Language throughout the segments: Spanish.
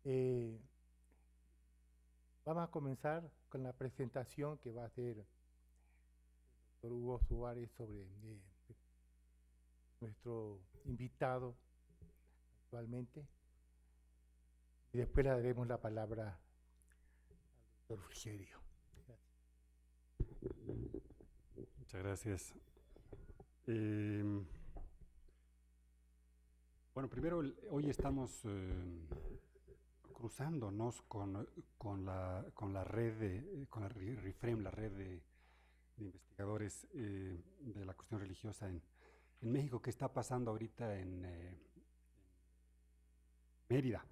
Eh, Vamos a comenzar con la presentación que va a hacer el doctor Hugo Suárez sobre nuestro invitado actualmente. Y después le daremos la palabra al doctor Frigerio. Gracias. Muchas gracias. Eh, bueno, primero, hoy estamos cruzándonos con la red con la RIFREM, la red de investigadores de la cuestión religiosa en México. ¿Qué está pasando ahorita en Mérida?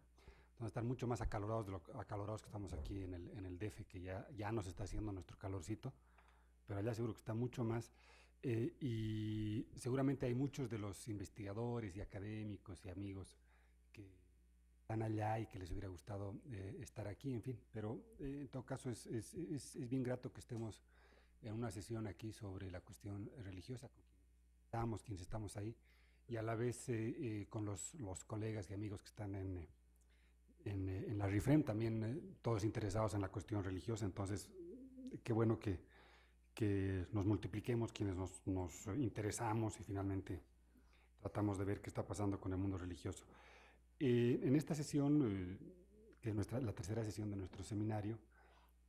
Donde están mucho más acalorados de lo acalorados que estamos aquí en el DF, que ya nos está haciendo nuestro calorcito, pero allá seguro que está mucho más. Y seguramente hay muchos de los investigadores y académicos y amigos que están allá y que les hubiera gustado estar aquí, en fin, pero en todo caso es bien grato que estemos en una sesión aquí sobre la cuestión religiosa, con quienes estamos ahí, y a la vez con los colegas y amigos que están en la RIFREM, también todos interesados en la cuestión religiosa. Entonces qué bueno que nos multipliquemos quienes nos interesamos y finalmente tratamos de ver qué está pasando con el mundo religioso. En esta sesión, que es la tercera sesión de nuestro seminario,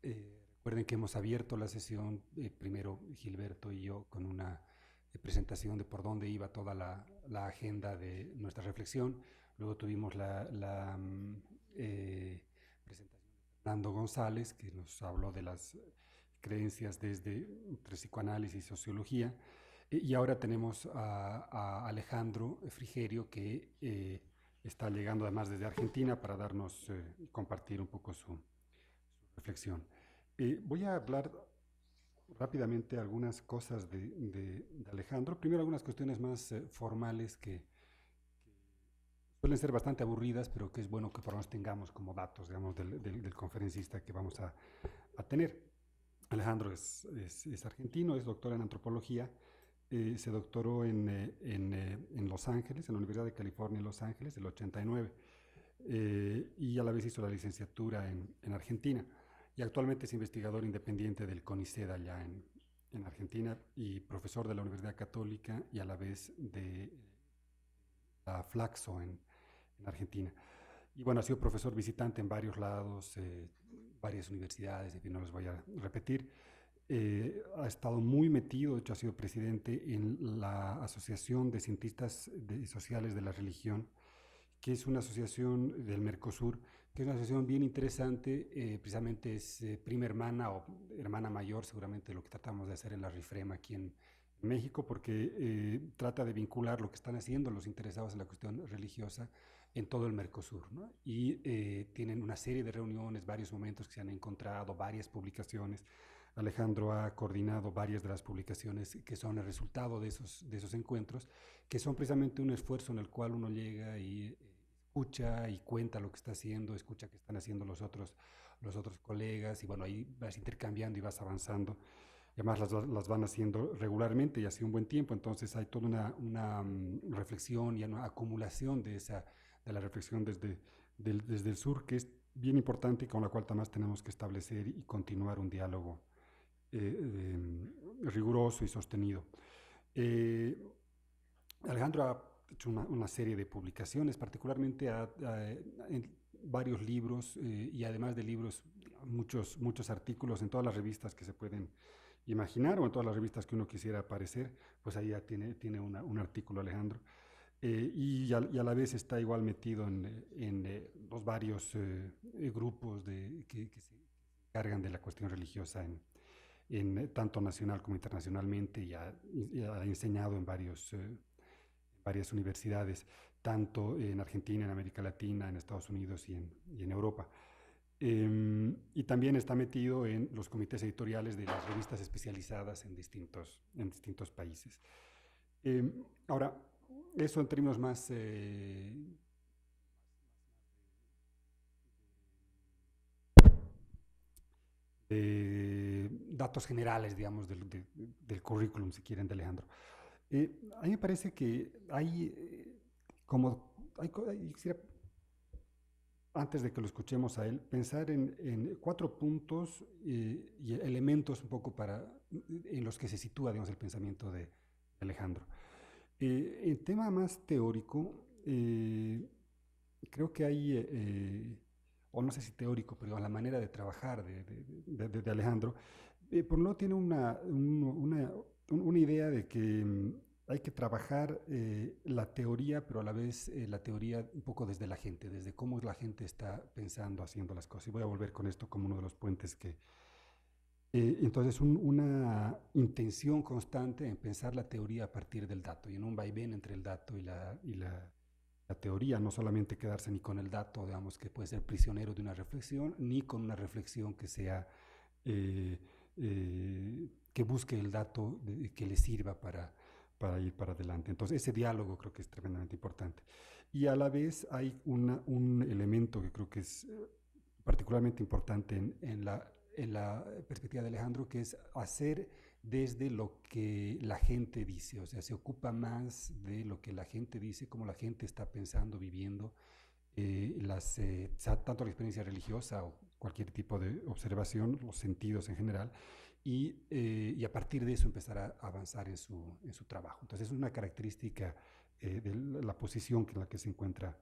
recuerden que hemos abierto la sesión, primero Gilberto y yo, con una presentación de por dónde iba toda la agenda de nuestra reflexión. Luego tuvimos presentación de Fernando González, que nos habló de las creencias desde psicoanálisis y sociología. Y ahora tenemos a Alejandro Frigerio, que está llegando además desde Argentina para darnos, compartir un poco su reflexión. Voy a hablar rápidamente algunas cosas de Alejandro. Primero algunas cuestiones más formales que suelen ser bastante aburridas, pero que es bueno que por lo menos tengamos como datos, digamos, del conferencista que vamos a tener. Alejandro es argentino, es doctor en antropología, se doctoró en Los Ángeles, en la Universidad de California en Los Ángeles, el 89, y a la vez hizo la licenciatura en Argentina. Y actualmente es investigador independiente del CONICET allá en Argentina y profesor de la Universidad Católica y a la vez de la Flaxo en Argentina. Y bueno, ha sido profesor visitante en varios lados, varias universidades, en fin, no les voy a repetir. Ha estado muy metido, de hecho ha sido presidente en la Asociación de Cientistas Sociales de la Religión, que es una asociación del Mercosur, que es una asociación bien interesante, precisamente es prima hermana o hermana mayor seguramente de lo que tratamos de hacer en la RIFREM aquí en México, porque trata de vincular lo que están haciendo los interesados en la cuestión religiosa en todo el Mercosur, ¿no? Y tienen una serie de reuniones, varios momentos que se han encontrado, varias publicaciones. Alejandro ha coordinado varias de las publicaciones que son el resultado de esos encuentros, que son precisamente un esfuerzo en el cual uno llega y escucha y cuenta lo que está haciendo, escucha qué están haciendo los otros colegas, y bueno, ahí vas intercambiando y vas avanzando. Y además las van haciendo regularmente y hace un buen tiempo, entonces hay toda una reflexión y una acumulación de la reflexión desde el sur, que es bien importante y con la cual además tenemos que establecer y continuar un diálogo riguroso y sostenido. Eh, Alejandro ha hecho una serie de publicaciones, particularmente en varios libros, y además de libros, muchos artículos en todas las revistas que se pueden imaginar o en todas las revistas que uno quisiera aparecer, pues ahí ya tiene un artículo Alejandro. Y a la vez está igual metido en los varios grupos que se encargan de la cuestión religiosa tanto nacional como internacionalmente, y ha enseñado en varias universidades, tanto en Argentina, en América Latina, en Estados Unidos y en Europa. Y también está metido en los comités editoriales de las revistas especializadas en distintos países. Ahora, eso en términos más datos generales, digamos, del currículum, si quieren, de Alejandro. A mí me parece que hay, como, hay, quisiera antes de que lo escuchemos a él, pensar en 4 puntos y elementos un poco en los que se sitúa, digamos, el pensamiento de Alejandro. En tema más teórico, creo que hay, o no sé si teórico, pero la manera de trabajar de Alejandro, por un lado tiene una idea de que hay que trabajar la teoría, pero a la vez la teoría un poco desde la gente, desde cómo la gente está pensando, haciendo las cosas. Y voy a volver con esto como uno de los puentes que... entonces, una intención constante en pensar la teoría a partir del dato y en un vaivén entre el dato la teoría, no solamente quedarse ni con el dato, digamos, que puede ser prisionero de una reflexión, ni con una reflexión que sea, eh, que busque el dato que le sirva para ir para adelante. Entonces, ese diálogo creo que es tremendamente importante. Y a la vez hay un elemento que creo que es particularmente importante en la perspectiva de Alejandro, que es hacer desde lo que la gente dice, o sea, se ocupa más de lo que la gente dice, cómo la gente está pensando, viviendo, tanto la experiencia religiosa o cualquier tipo de observación, los sentidos en general, y a partir de eso empezar a avanzar en su trabajo. Entonces es una característica de la posición en la que se encuentra.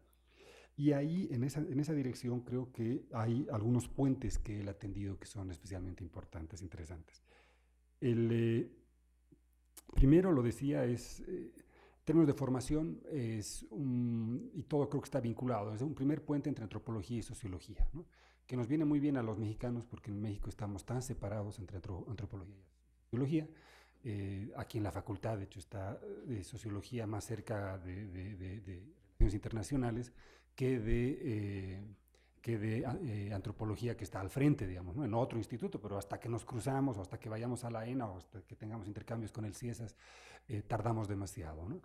Y ahí, en esa dirección, creo que hay algunos puentes que él ha tendido que son especialmente importantes, interesantes. El primero, lo decía, en términos de formación, y todo creo que está vinculado, es un primer puente entre antropología y sociología, ¿no? Que nos viene muy bien a los mexicanos porque en México estamos tan separados entre antropología y sociología. Aquí en la facultad, de hecho, está de sociología más cerca de relaciones internacionales que de antropología, que está al frente, digamos, ¿no? En otro instituto, pero hasta que nos cruzamos o hasta que vayamos a la ENA o hasta que tengamos intercambios con el CIESAS, tardamos demasiado, ¿no?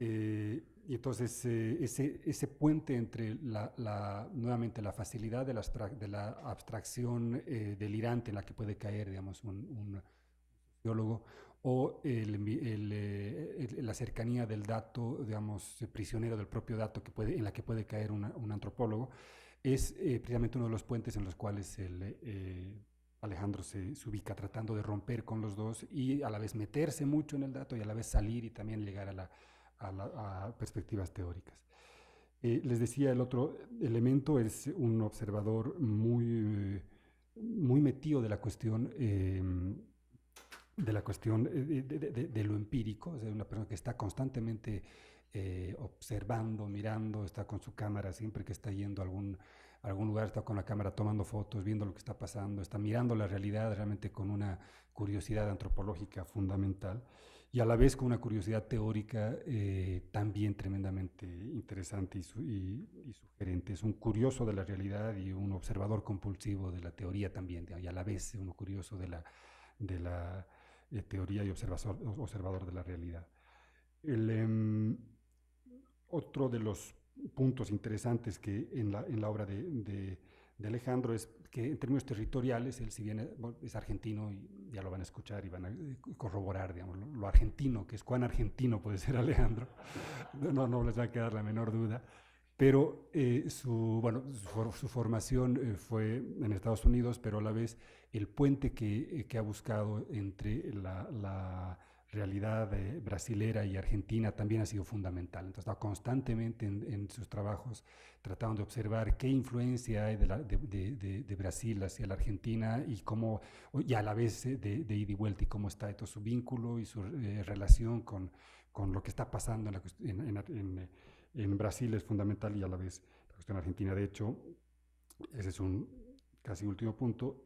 Y entonces ese puente entre nuevamente la facilidad de la abstracción delirante en la que puede caer, digamos, un sociólogo, o la cercanía del dato, digamos, prisionero del propio dato en la que puede caer un antropólogo, es precisamente uno de los puentes en los cuales Alejandro se ubica tratando de romper con los dos y a la vez meterse mucho en el dato y a la vez salir y también llegar a perspectivas teóricas. Les decía, el otro elemento es un observador muy metido de la cuestión de lo empírico, es una persona que está constantemente observando, mirando, está con su cámara siempre que está yendo a algún lugar, está con la cámara tomando fotos, viendo lo que está pasando, está mirando la realidad realmente con una curiosidad antropológica fundamental y a la vez con una curiosidad teórica también tremendamente interesante y sugerente. Es un curioso de la realidad y un observador compulsivo de la teoría también, y a la vez uno curioso de la teoría y observador de la realidad. Otro de los puntos interesantes que en la obra de Alejandro es que en términos territoriales, él si bien es argentino, y ya lo van a escuchar y van a corroborar, digamos, lo argentino, que es cuán argentino puede ser Alejandro, no les va a quedar la menor duda, pero su formación fue en Estados Unidos, pero a la vez el puente que ha buscado entre la realidad brasilera y argentina también ha sido fundamental. Entonces está constantemente en sus trabajos tratando de observar qué influencia hay de Brasil hacia la Argentina y a la vez de ida y vuelta y cómo está todo su vínculo y su relación con lo que está pasando en Brasil es fundamental y a la vez la cuestión argentina. De hecho, ese es un casi último punto.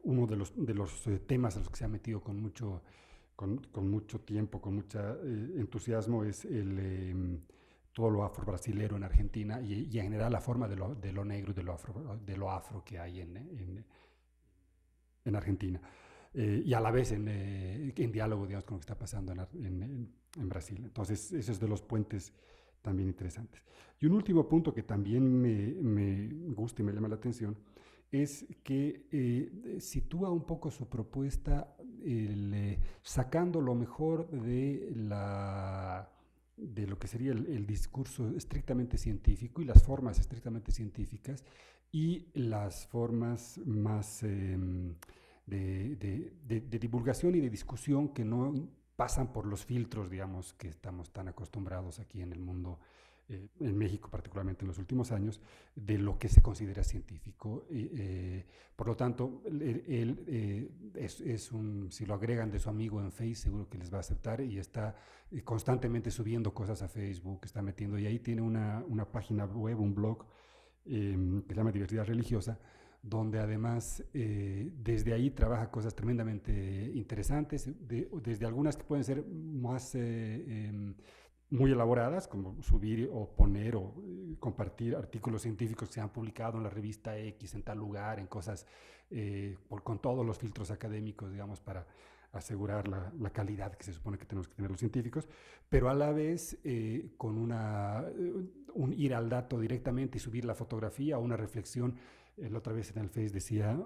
Uno de los temas a los que se ha metido con mucho tiempo, con mucho entusiasmo, es todo lo afro-brasilero en Argentina y en general la forma de lo negro y de lo afro que hay en Argentina. Y a la vez en diálogo, digamos, con lo que está pasando en Brasil. Entonces, ese es de los puentes también interesantes. Y un último punto que también me gusta y me llama la atención es que sitúa un poco su propuesta sacando lo mejor de de lo que sería el discurso estrictamente científico y las formas estrictamente científicas y las formas más de divulgación y de discusión que no pasan por los filtros, digamos, que estamos tan acostumbrados aquí en el mundo, en México particularmente en los últimos años, de lo que se considera científico. Por lo tanto, él si lo agregan de su amigo en Facebook, seguro que les va a aceptar y está constantemente subiendo cosas a Facebook, está metiendo, y ahí tiene una página web, un blog que se llama Diversidad Religiosa, donde además desde ahí trabaja cosas tremendamente interesantes, desde algunas que pueden ser más muy elaboradas, como subir o poner o compartir artículos científicos que se han publicado en la revista X, en tal lugar, en cosas con todos los filtros académicos, digamos, para asegurar la calidad que se supone que tenemos que tener los científicos, pero a la vez con un ir al dato directamente y subir la fotografía o una reflexión. La otra vez en el Face decía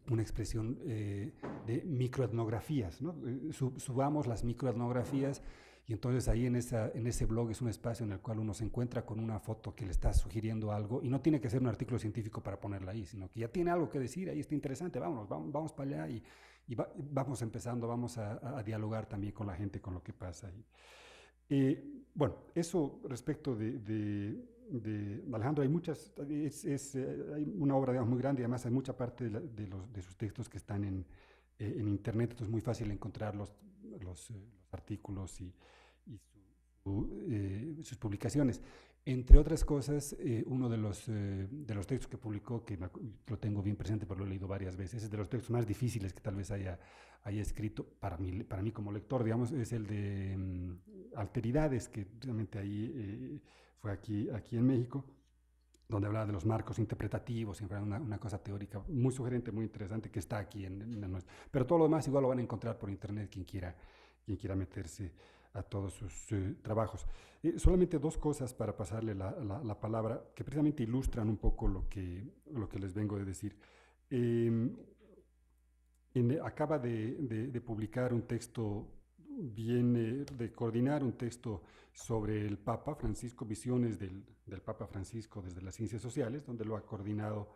una expresión de microetnografías, ¿no? Subamos las microetnografías, y entonces ahí en ese blog es un espacio en el cual uno se encuentra con una foto que le está sugiriendo algo, y no tiene que ser un artículo científico para ponerla ahí, sino que ya tiene algo que decir, ahí está interesante, vamos para allá, vamos empezando, vamos a dialogar también con la gente, con lo que pasa ahí. Bueno, eso respecto de Alejandro. Hay muchas, hay una obra, digamos, muy grande, y además hay mucha parte de sus textos que están en internet, entonces es muy fácil encontrar los artículos y sus publicaciones. Entre otras cosas, uno de los textos que publicó, que lo tengo bien presente, pero lo he leído varias veces, es de los textos más difíciles que tal vez haya escrito para mí como lector, digamos, es el de Alteridades, que realmente ahí fue aquí en México, donde hablaba de los marcos interpretativos, una cosa teórica muy sugerente, muy interesante, que está aquí en nuestro. Pero todo lo demás igual lo van a encontrar por internet quien quiera meterse a todos sus trabajos. Solamente dos cosas para pasarle la palabra, que precisamente ilustran un poco lo que les vengo de decir. Acaba de publicar un texto, de coordinar un texto sobre el Papa Francisco, visiones del Papa Francisco desde las ciencias sociales, donde lo ha coordinado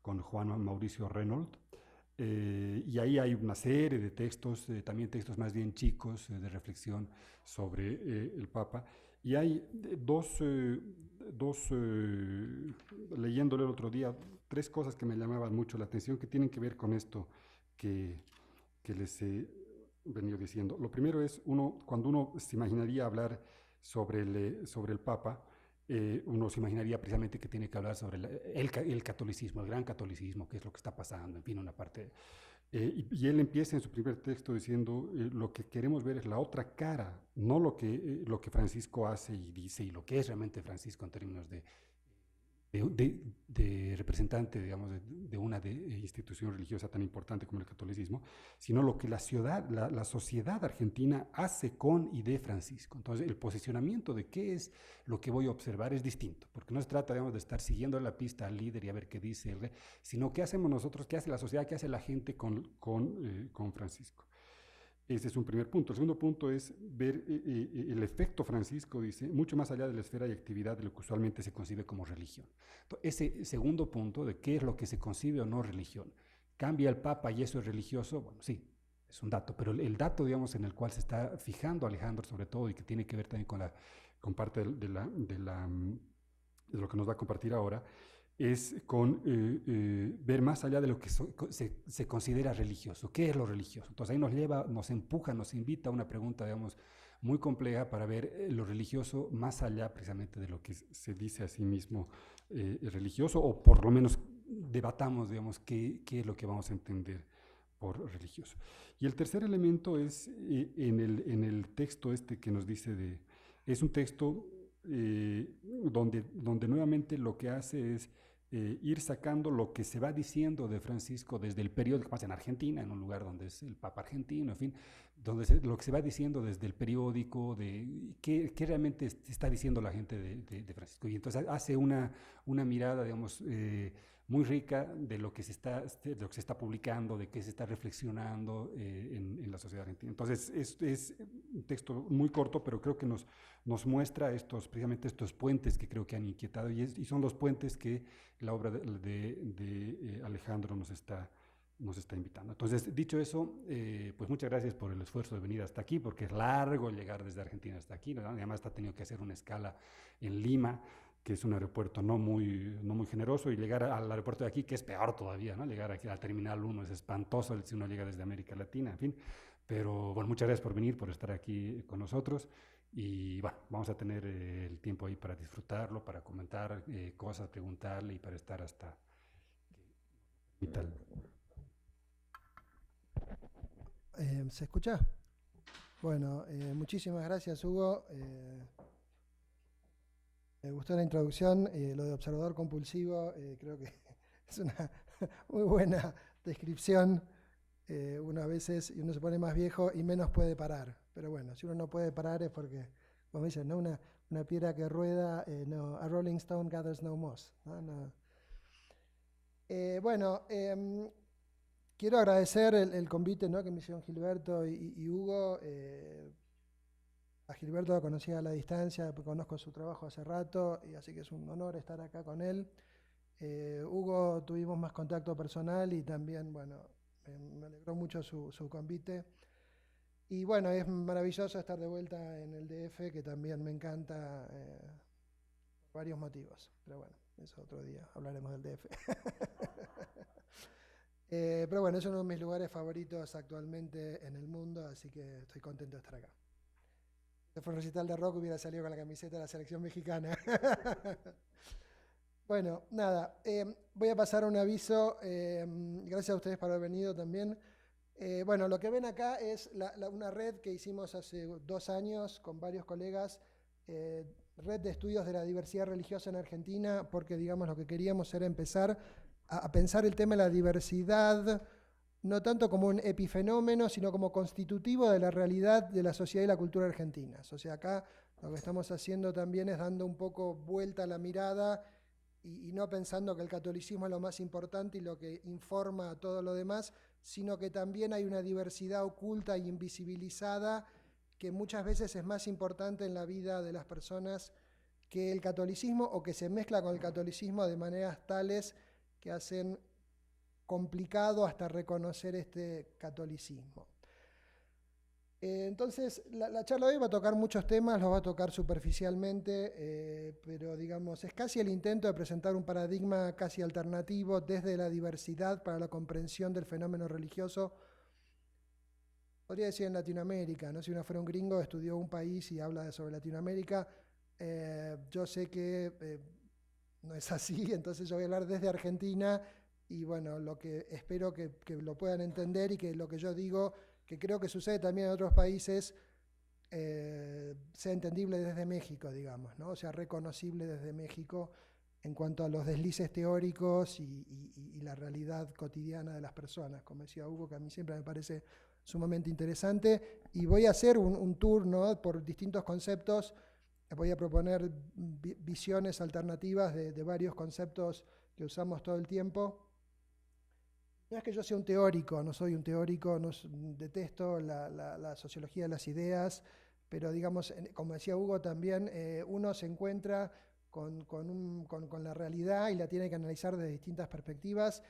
con Juan Mauricio Reynolds. Y ahí hay una serie de textos, también textos más bien chicos, de reflexión sobre el Papa. Y hay leyéndole el otro día, tres cosas que me llamaban mucho la atención, que tienen que ver con esto que les he venido diciendo. Lo primero es, cuando uno se imaginaría hablar sobre el Papa, uno se imaginaría precisamente que tiene que hablar sobre el catolicismo, el gran catolicismo, qué es lo que está pasando, en fin, una parte. Y él empieza en su primer texto diciendo, lo que queremos ver es la otra cara, no lo que Francisco hace y dice, y lo que es realmente Francisco en términos de representante, digamos, de una institución religiosa tan importante como el catolicismo, sino lo que la sociedad argentina hace con y de Francisco. Entonces, el posicionamiento de qué es lo que voy a observar es distinto, porque no se trata, digamos, de estar siguiendo la pista al líder y a ver qué dice, sino qué hacemos nosotros, qué hace la sociedad, qué hace la gente con Francisco. Ese es un primer punto. El segundo punto es ver el efecto Francisco, dice, mucho más allá de la esfera y actividad de lo que usualmente se concibe como religión. Entonces, ese segundo punto de qué es lo que se concibe o no religión. ¿Cambia el Papa y eso es religioso? Bueno, sí, es un dato, pero el dato, digamos, en el cual se está fijando Alejandro sobre todo y que tiene que ver también con parte de lo que nos va a compartir ahora, es con ver más allá de lo que se considera religioso. ¿Qué es lo religioso? Entonces ahí nos empuja, nos invita a una pregunta, digamos, muy compleja para ver lo religioso más allá precisamente de lo que se dice a sí mismo religioso, o por lo menos debatamos, digamos, qué es lo que vamos a entender por religioso. Y el tercer elemento es en el texto que nos dice es un texto donde nuevamente lo que hace es ir sacando lo que se va diciendo de Francisco desde el periódico, más en Argentina, en un lugar donde es el Papa argentino, en fin, lo que se va diciendo desde el periódico, de qué realmente está diciendo la gente de Francisco. Y entonces hace una mirada, digamos, muy rica de lo que se está publicando, de qué se está reflexionando en la sociedad argentina. Entonces, es un texto muy corto, pero creo que nos muestra precisamente estos puentes que creo que han inquietado, y son los puentes que la obra de Alejandro nos está invitando. Entonces, dicho eso, pues muchas gracias por el esfuerzo de venir hasta aquí, porque es largo llegar desde Argentina hasta aquí, ¿no? Además ha tenido que hacer una escala en Lima, que es un aeropuerto no muy generoso, y llegar al aeropuerto de aquí, que es peor todavía, ¿no? Llegar aquí al Terminal 1 es espantoso si uno llega desde América Latina, en fin. Pero bueno, muchas gracias por venir, por estar aquí con nosotros, y bueno, vamos a tener el tiempo ahí para disfrutarlo, para comentar cosas, preguntarle y para estar hasta y tal. ¿Se escucha? Bueno, muchísimas gracias, Hugo. Me gustó la introducción, lo de observador compulsivo, creo que es una muy buena descripción. Uno a veces, uno se pone más viejo y menos puede parar. Pero bueno, si uno no puede parar es porque, como dicen, ¿no? Una piedra que rueda, no, a rolling stone gathers no moss, ¿no? No. Bueno, quiero agradecer el convite, ¿no?, que me hicieron Gilberto y Hugo. A Gilberto lo conocía a la distancia, conozco su trabajo hace rato, y así que es un honor estar acá con él. Hugo tuvimos más contacto personal y también, bueno, me alegró mucho su convite. Y bueno, es maravilloso estar de vuelta en el DF, que también me encanta por varios motivos. Pero bueno, eso otro día hablaremos del DF. Pero bueno, es uno de mis lugares favoritos actualmente en el mundo, así que estoy contento de estar acá. Si fuera un recital de rock hubiera salido con la camiseta de la selección mexicana. Bueno, nada, voy a pasar un aviso. Gracias a ustedes por haber venido también. Bueno, lo que ven acá es una red que hicimos hace 2 años con varios colegas, red de estudios de la diversidad religiosa en Argentina, porque digamos lo que queríamos era empezar a pensar el tema de la diversidad, no tanto como un epifenómeno, sino como constitutivo de la realidad de la sociedad y la cultura argentinas. O sea, acá lo que estamos haciendo también es dando un poco vuelta a la mirada y no pensando que el catolicismo es lo más importante y lo que informa a todo lo demás, sino que también hay una diversidad oculta e invisibilizada que muchas veces es más importante en la vida de las personas que el catolicismo, o que se mezcla con el catolicismo de maneras tales que hacen complicado hasta reconocer este catolicismo. Entonces, la charla de hoy va a tocar muchos temas, los va a tocar superficialmente, pero digamos, es casi el intento de presentar un paradigma casi alternativo desde la diversidad para la comprensión del fenómeno religioso. Podría decir en Latinoamérica, ¿no? Si uno fuera un gringo, estudió un país y habla sobre Latinoamérica, yo sé que no es así, entonces yo voy a hablar desde Argentina. Y bueno, lo que espero que lo puedan entender, y que lo que yo digo, que creo que sucede también en otros países, sea entendible desde México, digamos, ¿no? O sea, reconocible desde México en cuanto a los deslices teóricos y la realidad cotidiana de las personas, como decía Hugo, que a mí siempre me parece sumamente interesante. Y voy a hacer un tour, ¿no?, por distintos conceptos. Voy a proponer visiones alternativas de varios conceptos que usamos todo el tiempo. No es que yo sea un teórico, no soy un teórico, detesto la sociología de las ideas, pero digamos, como decía Hugo también, uno se encuentra con la realidad y la tiene que analizar desde distintas perspectivas,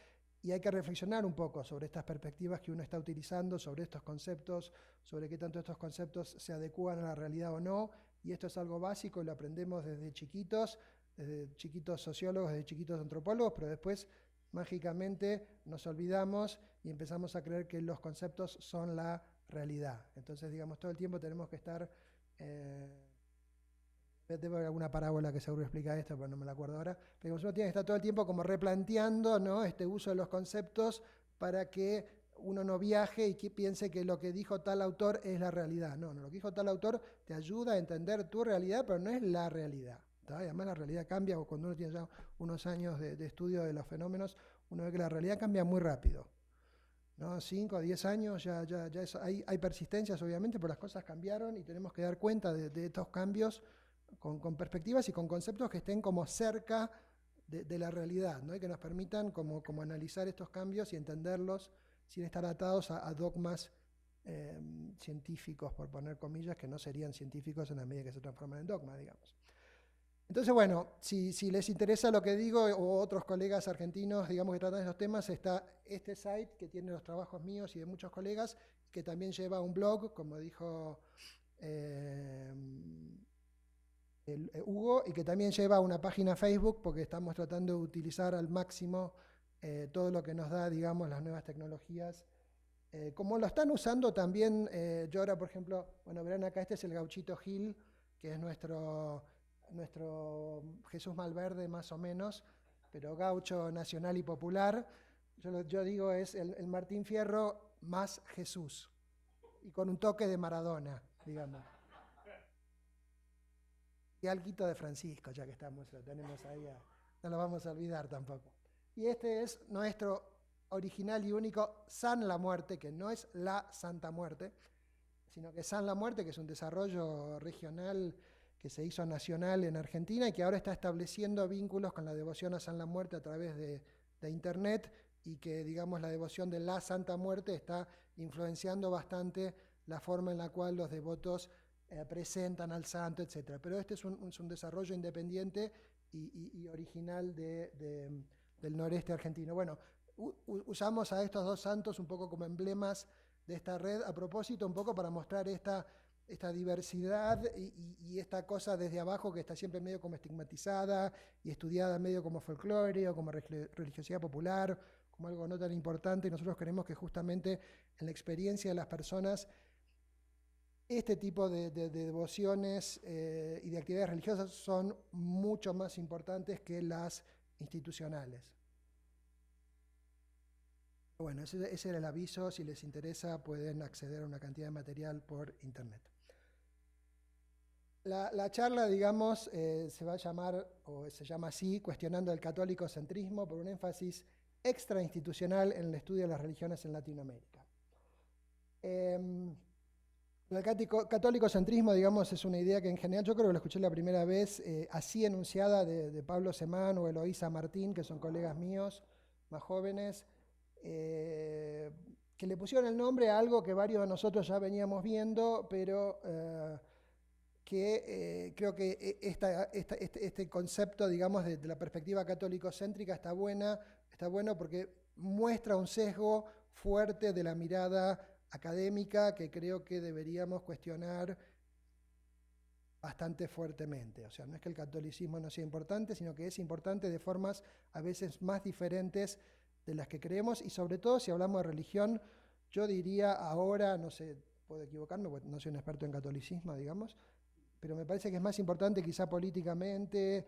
y hay que reflexionar un poco sobre estas perspectivas que uno está utilizando, sobre estos conceptos, sobre qué tanto estos conceptos se adecúan a la realidad o no, y esto es algo básico, lo aprendemos desde chiquitos sociólogos, desde chiquitos antropólogos, pero después mágicamente nos olvidamos y empezamos a creer que los conceptos son la realidad. Entonces, digamos, todo el tiempo tenemos que estar... Debo haber alguna parábola que seguro explica esto, pero no me la acuerdo ahora. Pero uno tiene que estar todo el tiempo como replanteando, ¿no?, este uso de los conceptos, para que uno no viaje y que piense que lo que dijo tal autor es la realidad. No, lo que dijo tal autor te ayuda a entender tu realidad, pero no es la realidad. Y además la realidad cambia, o cuando uno tiene ya unos años de estudio de los fenómenos, uno ve que la realidad cambia muy rápido, ¿no? 5 o 10 años ya hay persistencias, obviamente, pero las cosas cambiaron y tenemos que dar cuenta de estos cambios con perspectivas y con conceptos que estén como cerca de la realidad, ¿no? Y que nos permitan como analizar estos cambios y entenderlos sin estar atados a dogmas científicos, por poner comillas, que no serían científicos en la medida que se transforman en dogmas, digamos. Entonces, bueno, si les interesa lo que digo, o otros colegas argentinos, digamos, que tratan esos temas, está este site que tiene los trabajos míos y de muchos colegas, que también lleva un blog, como dijo Hugo, y que también lleva una página Facebook, porque estamos tratando de utilizar al máximo todo lo que nos da, digamos, las nuevas tecnologías. Como lo están usando también, yo ahora, por ejemplo, bueno, verán acá, este es el Gauchito Gil, que es nuestro Jesús Malverde más o menos, pero gaucho nacional y popular. Yo digo es el Martín Fierro más Jesús, y con un toque de Maradona, digamos. Y alguito de Francisco, ya que estamos, lo tenemos ahí, no lo vamos a olvidar tampoco. Y este es nuestro original y único San la Muerte, que no es la Santa Muerte, sino que San la Muerte, que es un desarrollo regional que se hizo nacional en Argentina y que ahora está estableciendo vínculos con la devoción a San la Muerte a través de Internet, y que, digamos, la devoción de la Santa Muerte está influenciando bastante la forma en la cual los devotos presentan al santo, etc. Pero este es un desarrollo independiente y original del noreste argentino. Bueno, usamos a estos dos santos un poco como emblemas de esta red, a propósito, un poco para mostrar esta diversidad y esta cosa desde abajo que está siempre medio como estigmatizada y estudiada medio como folclore o como religiosidad popular, como algo no tan importante. Y nosotros creemos que justamente en la experiencia de las personas, este tipo de devociones y de actividades religiosas son mucho más importantes que las institucionales. Bueno, ese era el aviso. Si les interesa, pueden acceder a una cantidad de material por internet. La charla, digamos, se va a llamar, o se llama así, Cuestionando el Católico-Centrismo, por un énfasis extrainstitucional en el estudio de las religiones en Latinoamérica. El católico-centrismo, digamos, es una idea que en general, yo creo que la escuché la primera vez así enunciada de Pablo Semán o Eloísa Martín, que son colegas míos más jóvenes, que le pusieron el nombre a algo que varios de nosotros ya veníamos viendo, pero que creo que este concepto, digamos, de la perspectiva católico-céntrica está bueno porque muestra un sesgo fuerte de la mirada académica que creo que deberíamos cuestionar bastante fuertemente. O sea, no es que el catolicismo no sea importante, sino que es importante de formas a veces más diferentes de las que creemos, y sobre todo si hablamos de religión, yo diría ahora, no sé, puedo equivocarme, porque no soy un experto en catolicismo, digamos, pero me parece que es más importante quizá políticamente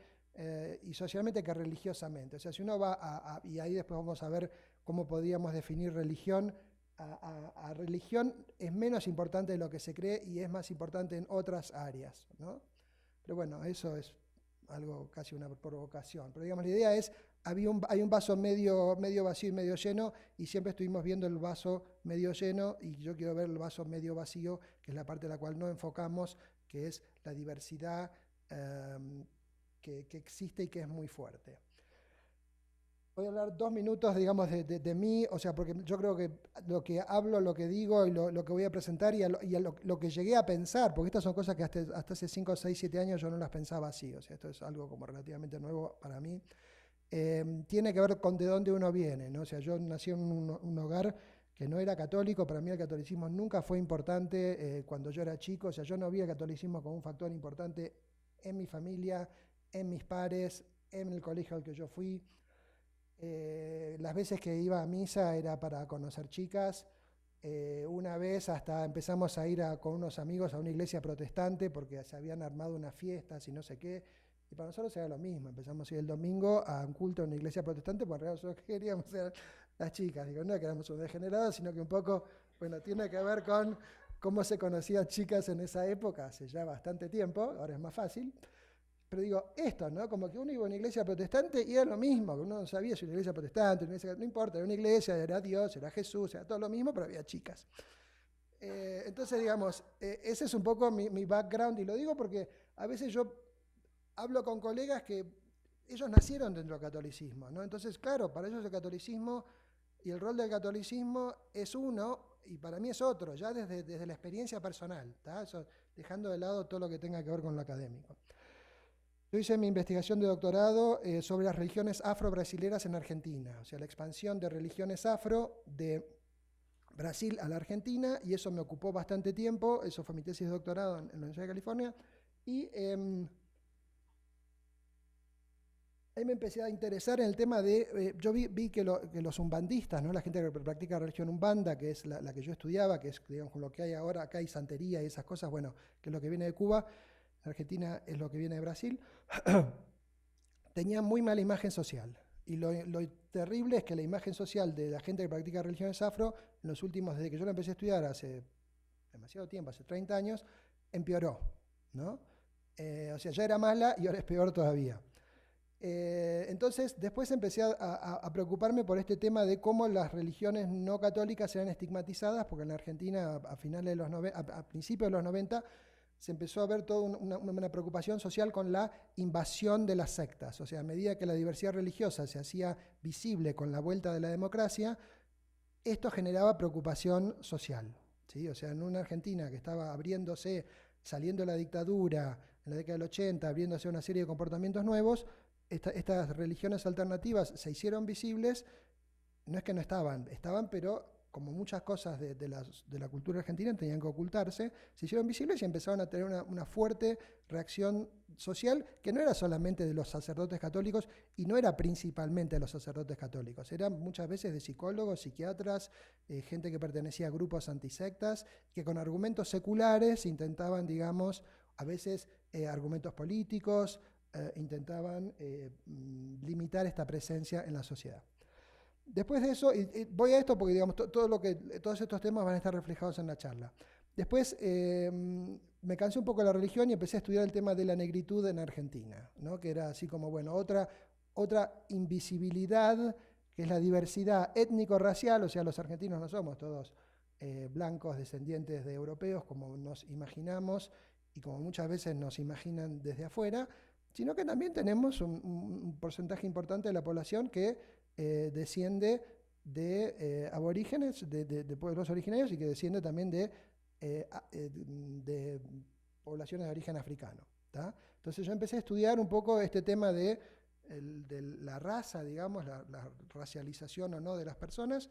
y socialmente que religiosamente. O sea, si uno va y ahí después vamos a ver cómo podríamos definir religión, a religión es menos importante de lo que se cree y es más importante en otras áreas, ¿no? Pero bueno, eso es algo casi una provocación. Pero digamos, la idea es, hay un vaso medio vacío y medio lleno, y siempre estuvimos viendo el vaso medio lleno, y yo quiero ver el vaso medio vacío, que es la parte de la cual no enfocamos, que es la diversidad que existe y que es muy fuerte. Voy a hablar 2 minutos, digamos, de mí, o sea, porque yo creo que lo que hablo, lo que digo y lo que voy a presentar y lo que llegué a pensar, porque estas son cosas que hasta hace 5, 6, 7 años yo no las pensaba así, o sea, esto es algo como relativamente nuevo para mí. Tiene que ver con de dónde uno viene, ¿no? O sea, yo nací en un hogar que no era católico. Para mí el catolicismo nunca fue importante cuando yo era chico. O sea, yo no vi el catolicismo como un factor importante en mi familia, en mis pares, en el colegio al que yo fui. Las veces que iba a misa era para conocer chicas. Una vez hasta empezamos a ir con unos amigos a una iglesia protestante porque se habían armado unas fiestas y no sé qué. Y para nosotros era lo mismo. Empezamos a ir el domingo a un culto en una iglesia protestante porque nosotros queríamos ser las chicas. Digo, no es que éramos unos degenerados, sino que un poco, bueno, tiene que ver con cómo se conocían chicas en esa época, hace ya bastante tiempo, ahora es más fácil. Pero digo, esto, ¿no? Como que uno iba a una iglesia protestante y era lo mismo, que uno no sabía si era una iglesia protestante, no importa, era una iglesia, era Dios, era Jesús, era todo lo mismo, pero había chicas. Entonces, digamos, ese es un poco mi background, y lo digo porque a veces yo hablo con colegas que ellos nacieron dentro del catolicismo, ¿no? Entonces, claro, para ellos el catolicismo y el rol del catolicismo es uno y para mí es otro, ya desde la experiencia personal, ¿tá? Eso, dejando de lado todo lo que tenga que ver con lo académico. Yo hice mi investigación de doctorado sobre las religiones afro-brasileras en Argentina, o sea, la expansión de religiones afro de Brasil a la Argentina, y eso me ocupó bastante tiempo. Eso fue mi tesis de doctorado en la Universidad de California, y ahí me empecé a interesar en el tema de, yo vi que los umbandistas, ¿no? La gente que practica religión umbanda, que es la que yo estudiaba, que es, digamos, con lo que hay ahora, acá hay santería y esas cosas, bueno, que es lo que viene de Cuba, en Argentina es lo que viene de Brasil, tenía muy mala imagen social. Y lo terrible es que la imagen social de la gente que practica religiones afro, en los últimos, desde que yo la empecé a estudiar hace demasiado tiempo, hace 30 años, empeoró, ¿no? O sea, ya era mala y ahora es peor todavía. Entonces, después empecé a preocuparme por este tema de cómo las religiones no católicas eran estigmatizadas, porque en la Argentina, a principios de los 90, se empezó a ver toda una preocupación social con la invasión de las sectas. O sea, a medida que la diversidad religiosa se hacía visible con la vuelta de la democracia, esto generaba preocupación social, ¿sí? O sea, en una Argentina que estaba abriéndose, saliendo de la dictadura en la década del 80, abriéndose una serie de comportamientos nuevos, estas religiones alternativas se hicieron visibles. No es que no estaban, pero como muchas cosas de la cultura argentina tenían que ocultarse, se hicieron visibles y empezaron a tener una fuerte reacción social que no era solamente de los sacerdotes católicos y no era principalmente de los sacerdotes católicos, eran muchas veces de psicólogos, psiquiatras, gente que pertenecía a grupos antisectas, que con argumentos seculares intentaban, digamos, a veces argumentos políticos, intentaban limitar esta presencia en la sociedad. Después de eso, y voy a esto porque digamos, todos estos temas van a estar reflejados en la charla. Después me cansé un poco de la religión y empecé a estudiar el tema de la negritud en Argentina, ¿no? Que era así como, bueno, otra invisibilidad, que es la diversidad étnico-racial. O sea, los argentinos no somos todos blancos descendientes de europeos como nos imaginamos y como muchas veces nos imaginan desde afuera, sino que también tenemos un porcentaje importante de la población que desciende de aborígenes, de pueblos originarios, y que desciende también de poblaciones de origen africano, ¿tá? Entonces yo empecé a estudiar un poco este tema de la raza, digamos, la racialización o no de las personas,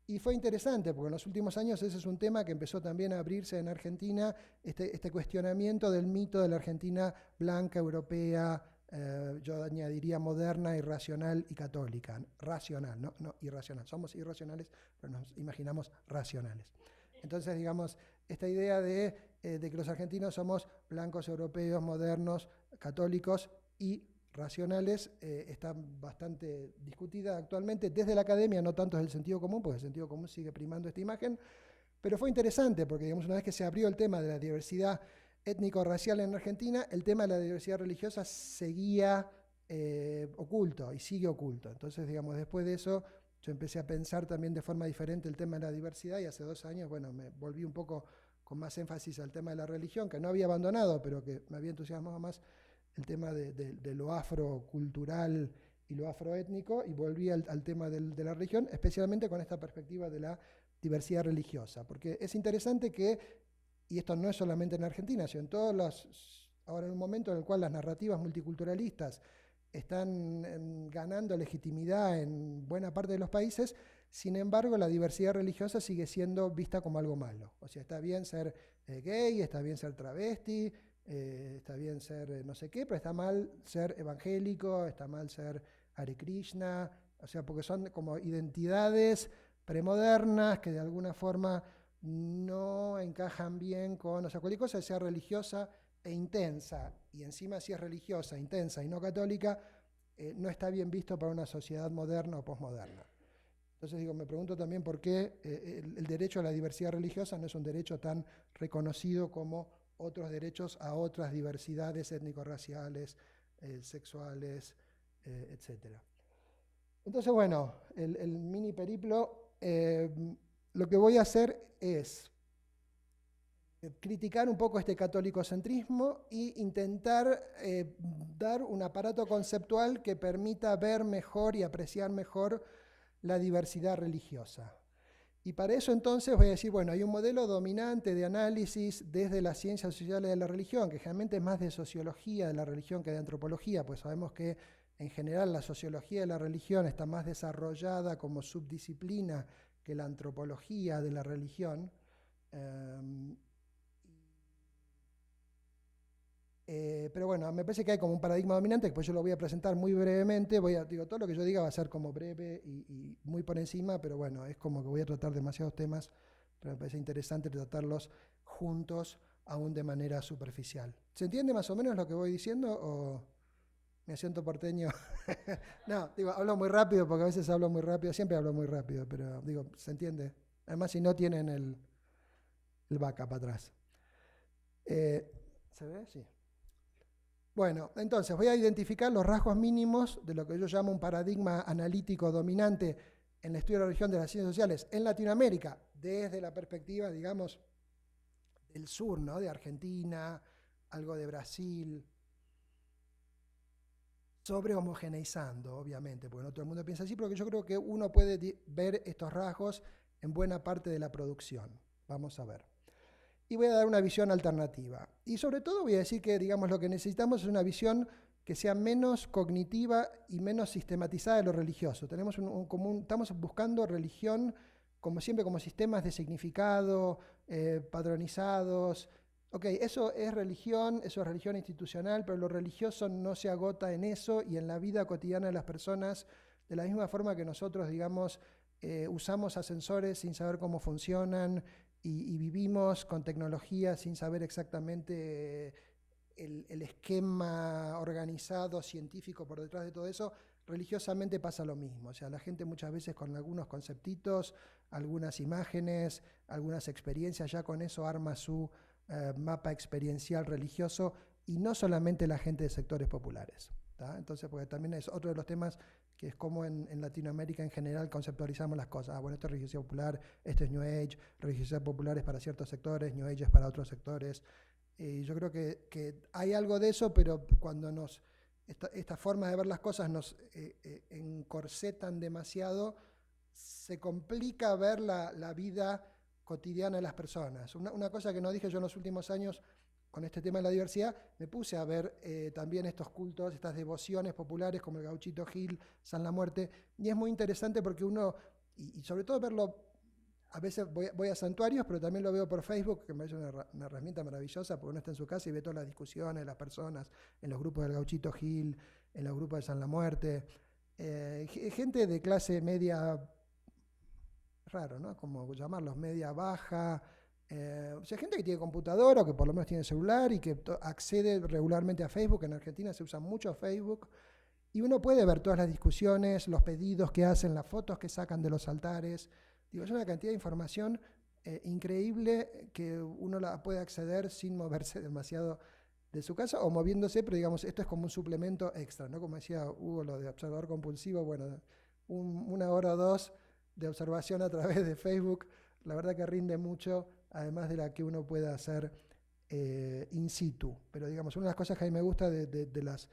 y fue interesante porque en los últimos años ese es un tema que empezó también a abrirse en Argentina, este cuestionamiento del mito de la Argentina blanca, europea, yo añadiría moderna, irracional y católica. Racional, no irracional. Somos irracionales, pero nos imaginamos racionales. Entonces, digamos, esta idea de que los argentinos somos blancos, europeos, modernos, católicos y racionales está bastante discutida actualmente desde la academia, no tanto desde el sentido común, porque el sentido común sigue primando esta imagen, pero fue interesante porque, digamos, una vez que se abrió el tema de la diversidad étnico-racial en Argentina, el tema de la diversidad religiosa seguía oculto y sigue oculto. Entonces, digamos, después de eso, yo empecé a pensar también de forma diferente el tema de la diversidad, y hace 2 años, bueno, me volví un poco con más énfasis al tema de la religión, que no había abandonado, pero que me había entusiasmado más el tema de lo afrocultural y lo afroétnico, y volví al tema de la religión, especialmente con esta perspectiva de la diversidad religiosa, porque es interesante que, y esto no es solamente en Argentina, sino en ahora en un momento en el cual las narrativas multiculturalistas están ganando legitimidad en buena parte de los países, sin embargo la diversidad religiosa sigue siendo vista como algo malo. O sea, está bien ser gay, está bien ser travesti, está bien ser no sé qué, pero está mal ser evangélico, está mal ser Hare Krishna, o sea, porque son como identidades premodernas que de alguna forma no encajan bien con, o sea, cualquier cosa que sea religiosa e intensa, y encima si es religiosa, intensa y no católica, no está bien visto para una sociedad moderna o posmoderna. Entonces digo, me pregunto también por qué el derecho a la diversidad religiosa no es un derecho tan reconocido como otros derechos a otras diversidades étnico-raciales, sexuales, etc. Entonces, bueno, el mini periplo, lo que voy a hacer es criticar un poco este católicocentrismo e intentar dar un aparato conceptual que permita ver mejor y apreciar mejor la diversidad religiosa. Y para eso entonces voy a decir, bueno, hay un modelo dominante de análisis desde las ciencias sociales de la religión, que generalmente es más de sociología de la religión que de antropología, pues sabemos que en general la sociología de la religión está más desarrollada como subdisciplina que la antropología de la religión. Pero bueno, me parece que hay como un paradigma dominante, que pues yo lo voy a presentar muy brevemente. Todo lo que yo diga va a ser como breve y muy por encima, pero bueno, es como que voy a tratar demasiados temas, pero me parece interesante tratarlos juntos, aún de manera superficial. ¿Se entiende más o menos lo que voy diciendo o me siento porteño? No, hablo muy rápido porque a veces hablo muy rápido, siempre hablo muy rápido, pero ¿se entiende? Además, si no tienen el backup atrás. ¿Se ve? Sí. Bueno, entonces voy a identificar los rasgos mínimos de lo que yo llamo un paradigma analítico dominante en el estudio de la religión de las ciencias sociales en Latinoamérica, desde la perspectiva, digamos, del sur, ¿no? De Argentina, algo de Brasil, sobre homogeneizando, obviamente, porque no todo el mundo piensa así, porque yo creo que uno puede ver estos rasgos en buena parte de la producción. Vamos a ver. Y voy a dar una visión alternativa. Y sobre todo voy a decir que, digamos, lo que necesitamos es una visión que sea menos cognitiva y menos sistematizada de lo religioso. Estamos buscando religión, como siempre, como sistemas de significado, padronizados. Ok, eso es religión institucional, pero lo religioso no se agota en eso y en la vida cotidiana de las personas, de la misma forma que nosotros, digamos, usamos ascensores sin saber cómo funcionan, y vivimos con tecnología sin saber exactamente el esquema organizado, científico por detrás de todo eso. Religiosamente pasa lo mismo. O sea, la gente muchas veces con algunos conceptitos, algunas imágenes, algunas experiencias, ya con eso arma su mapa experiencial religioso, y no solamente la gente de sectores populares. ¿tá? Entonces, porque también es otro de los temas que es como en Latinoamérica en general conceptualizamos las cosas. Bueno, esto es religiosidad popular, esto es New Age, religiosidad popular es para ciertos sectores, New Age es para otros sectores. Yo creo que hay algo de eso, pero cuando esta forma de ver las cosas nos encorsetan demasiado, se complica ver la vida cotidiana de las personas. Una cosa que no dije yo en los últimos años con este tema de la diversidad, me puse a ver también estos cultos, estas devociones populares como el Gauchito Gil, San la Muerte, y es muy interesante porque uno, y sobre todo verlo, a veces voy a santuarios, pero también lo veo por Facebook, que me parece una herramienta maravillosa, porque uno está en su casa y ve todas las discusiones, las personas, en los grupos del Gauchito Gil, en los grupos de San la Muerte, gente de clase media, raro, ¿no? Como llamarlos, media baja, o sea, gente que tiene computadora o que por lo menos tiene celular y que accede regularmente a Facebook. En Argentina se usa mucho Facebook y uno puede ver todas las discusiones, los pedidos que hacen, las fotos que sacan de los altares. Es una cantidad de información increíble que uno la puede acceder sin moverse demasiado de su casa o moviéndose, pero digamos, esto es como un suplemento extra, ¿no? Como decía Hugo, lo de observador compulsivo, bueno, una hora o dos de observación a través de Facebook, la verdad que rinde mucho, además de la que uno pueda hacer in situ. Pero digamos, una de las cosas que a mí me gusta de las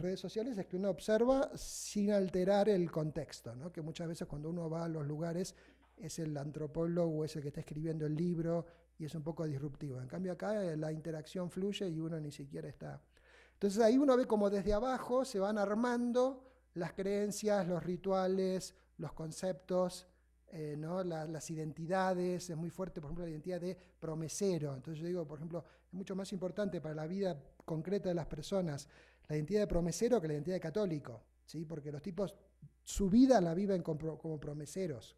redes sociales es que uno observa sin alterar el contexto, ¿no? Que muchas veces cuando uno va a los lugares es el antropólogo, es el que está escribiendo el libro y es un poco disruptivo. En cambio acá la interacción fluye y uno ni siquiera está. Entonces ahí uno ve como desde abajo se van armando las creencias, los rituales, los conceptos, ¿no? las identidades. Es muy fuerte, por ejemplo, la identidad de promesero. Entonces yo digo, por ejemplo, es mucho más importante para la vida concreta de las personas la identidad de promesero que la identidad de católico, ¿sí? Porque los tipos su vida la viven como promeseros.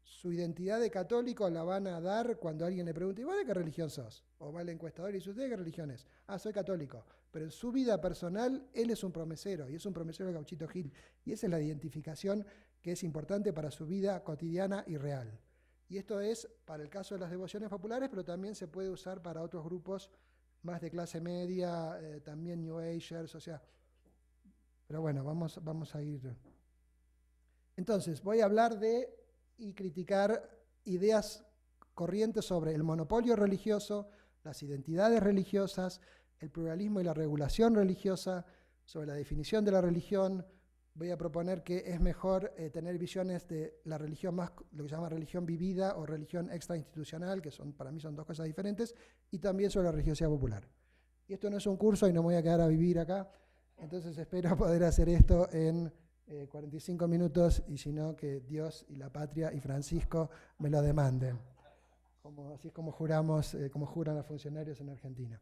Su identidad de católico la van a dar cuando alguien le pregunte, ¿y vos de qué religión sos? O va el encuestador y dice, ¿usted de qué religión es? Ah, soy católico. Pero en su vida personal, él es un promesero, y es un promesero de Gauchito Gil. Y esa es la identificación que es importante para su vida cotidiana y real. Y esto es para el caso de las devociones populares, pero también se puede usar para otros grupos más de clase media, también New Agers, o sea. Pero bueno, vamos a ir. Entonces, voy a hablar de y criticar ideas corrientes sobre el monopolio religioso, las identidades religiosas, el pluralismo y la regulación religiosa, sobre la definición de la religión. Voy a proponer que es mejor tener visiones de la religión más, lo que se llama religión vivida o religión extrainstitucional, que para mí son dos cosas diferentes, y también sobre la religiosidad popular. Y esto no es un curso y no me voy a quedar a vivir acá, entonces espero poder hacer esto en 45 minutos, y si no, que Dios y la patria y Francisco me lo demanden. Así es como juramos, como juran los funcionarios en Argentina.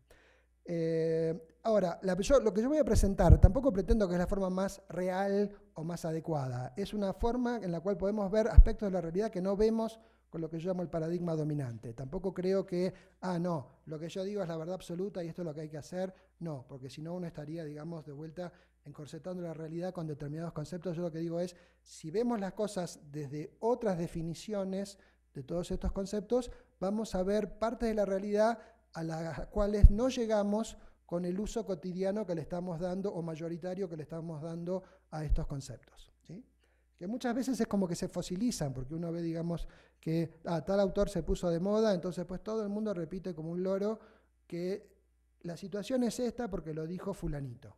Ahora, lo que yo voy a presentar tampoco pretendo que es la forma más real o más adecuada. Es una forma en la cual podemos ver aspectos de la realidad que no vemos con lo que yo llamo el paradigma dominante. Tampoco creo que, no, lo que yo digo es la verdad absoluta y esto es lo que hay que hacer. No, porque si no uno estaría, digamos, de vuelta encorsetando la realidad con determinados conceptos. Yo lo que digo es, si vemos las cosas desde otras definiciones de todos estos conceptos, vamos a ver partes de la realidad a las cuales no llegamos con el uso cotidiano que le estamos dando o mayoritario que le estamos dando a estos conceptos, ¿sí? Que muchas veces es como que se fosilizan, porque uno ve, digamos, que tal autor se puso de moda, entonces pues todo el mundo repite como un loro que la situación es esta porque lo dijo fulanito.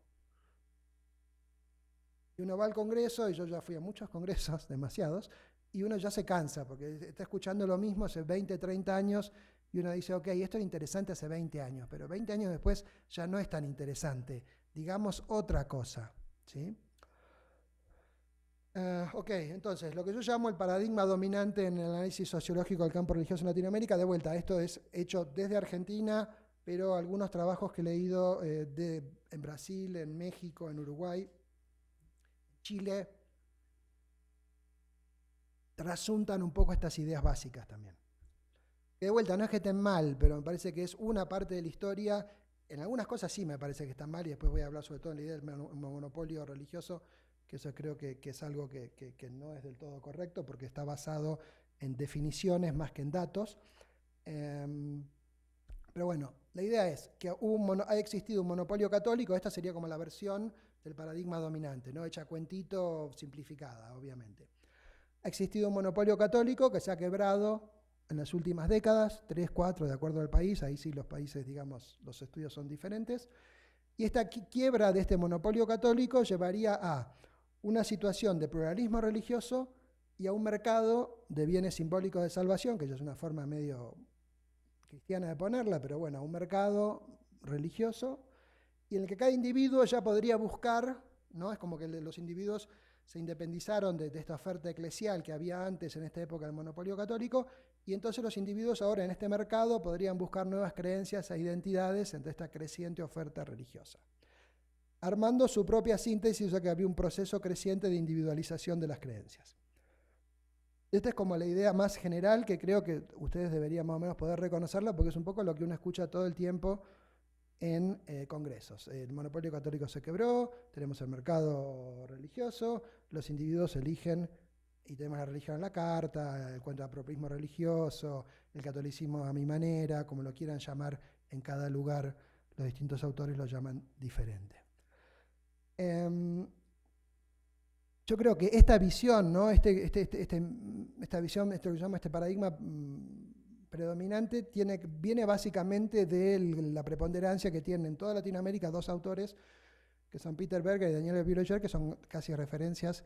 Y uno va al congreso, y yo ya fui a muchos congresos, demasiados, y uno ya se cansa, porque está escuchando lo mismo hace 20, 30 años, y uno dice, ok, esto era interesante hace 20 años, pero 20 años después ya no es tan interesante. Digamos otra cosa, ¿sí? Ok, entonces, lo que yo llamo el paradigma dominante en el análisis sociológico del campo religioso en Latinoamérica, de vuelta, esto es hecho desde Argentina, pero algunos trabajos que he leído en Brasil, en México, en Uruguay, Chile, trasuntan un poco estas ideas básicas también. De vuelta, no es que estén mal, pero me parece que es una parte de la historia. En algunas cosas sí me parece que están mal, y después voy a hablar sobre todo en la idea del monopolio religioso, que eso creo que es algo que no es del todo correcto, porque está basado en definiciones más que en datos. Pero bueno, la idea es que ha existido un monopolio católico. Esta sería como la versión del paradigma dominante, ¿no? Hecha a cuentito, simplificada, obviamente. Ha existido un monopolio católico que se ha quebrado en las últimas décadas, 3, 4, de acuerdo al país. Ahí sí los países, digamos, los estudios son diferentes. Y esta quiebra de este monopolio católico llevaría a una situación de pluralismo religioso y a un mercado de bienes simbólicos de salvación, que ya es una forma medio cristiana de ponerla, pero bueno, un mercado religioso, y en el que cada individuo ya podría buscar, ¿no? Es como que los individuos se independizaron de esta oferta eclesial que había antes en esta época del monopolio católico, y entonces los individuos ahora en este mercado podrían buscar nuevas creencias e identidades entre esta creciente oferta religiosa, armando su propia síntesis, o sea que había un proceso creciente de individualización de las creencias. Esta es como la idea más general, que creo que ustedes deberían más o menos poder reconocerla, porque es un poco lo que uno escucha todo el tiempo en congresos. El monopolio católico se quebró, tenemos el mercado religioso, los individuos eligen, y tenemos la religión en la carta, el contrapropismo religioso, el catolicismo a mi manera, como lo quieran llamar en cada lugar, los distintos autores lo llaman diferente. Yo creo que esta visión, ¿no? esta visión, esto que llama este paradigma predominante, viene básicamente de la preponderancia que tienen en toda Latinoamérica dos autores, que son Peter Berger y Daniel Biloyer, que son casi referencias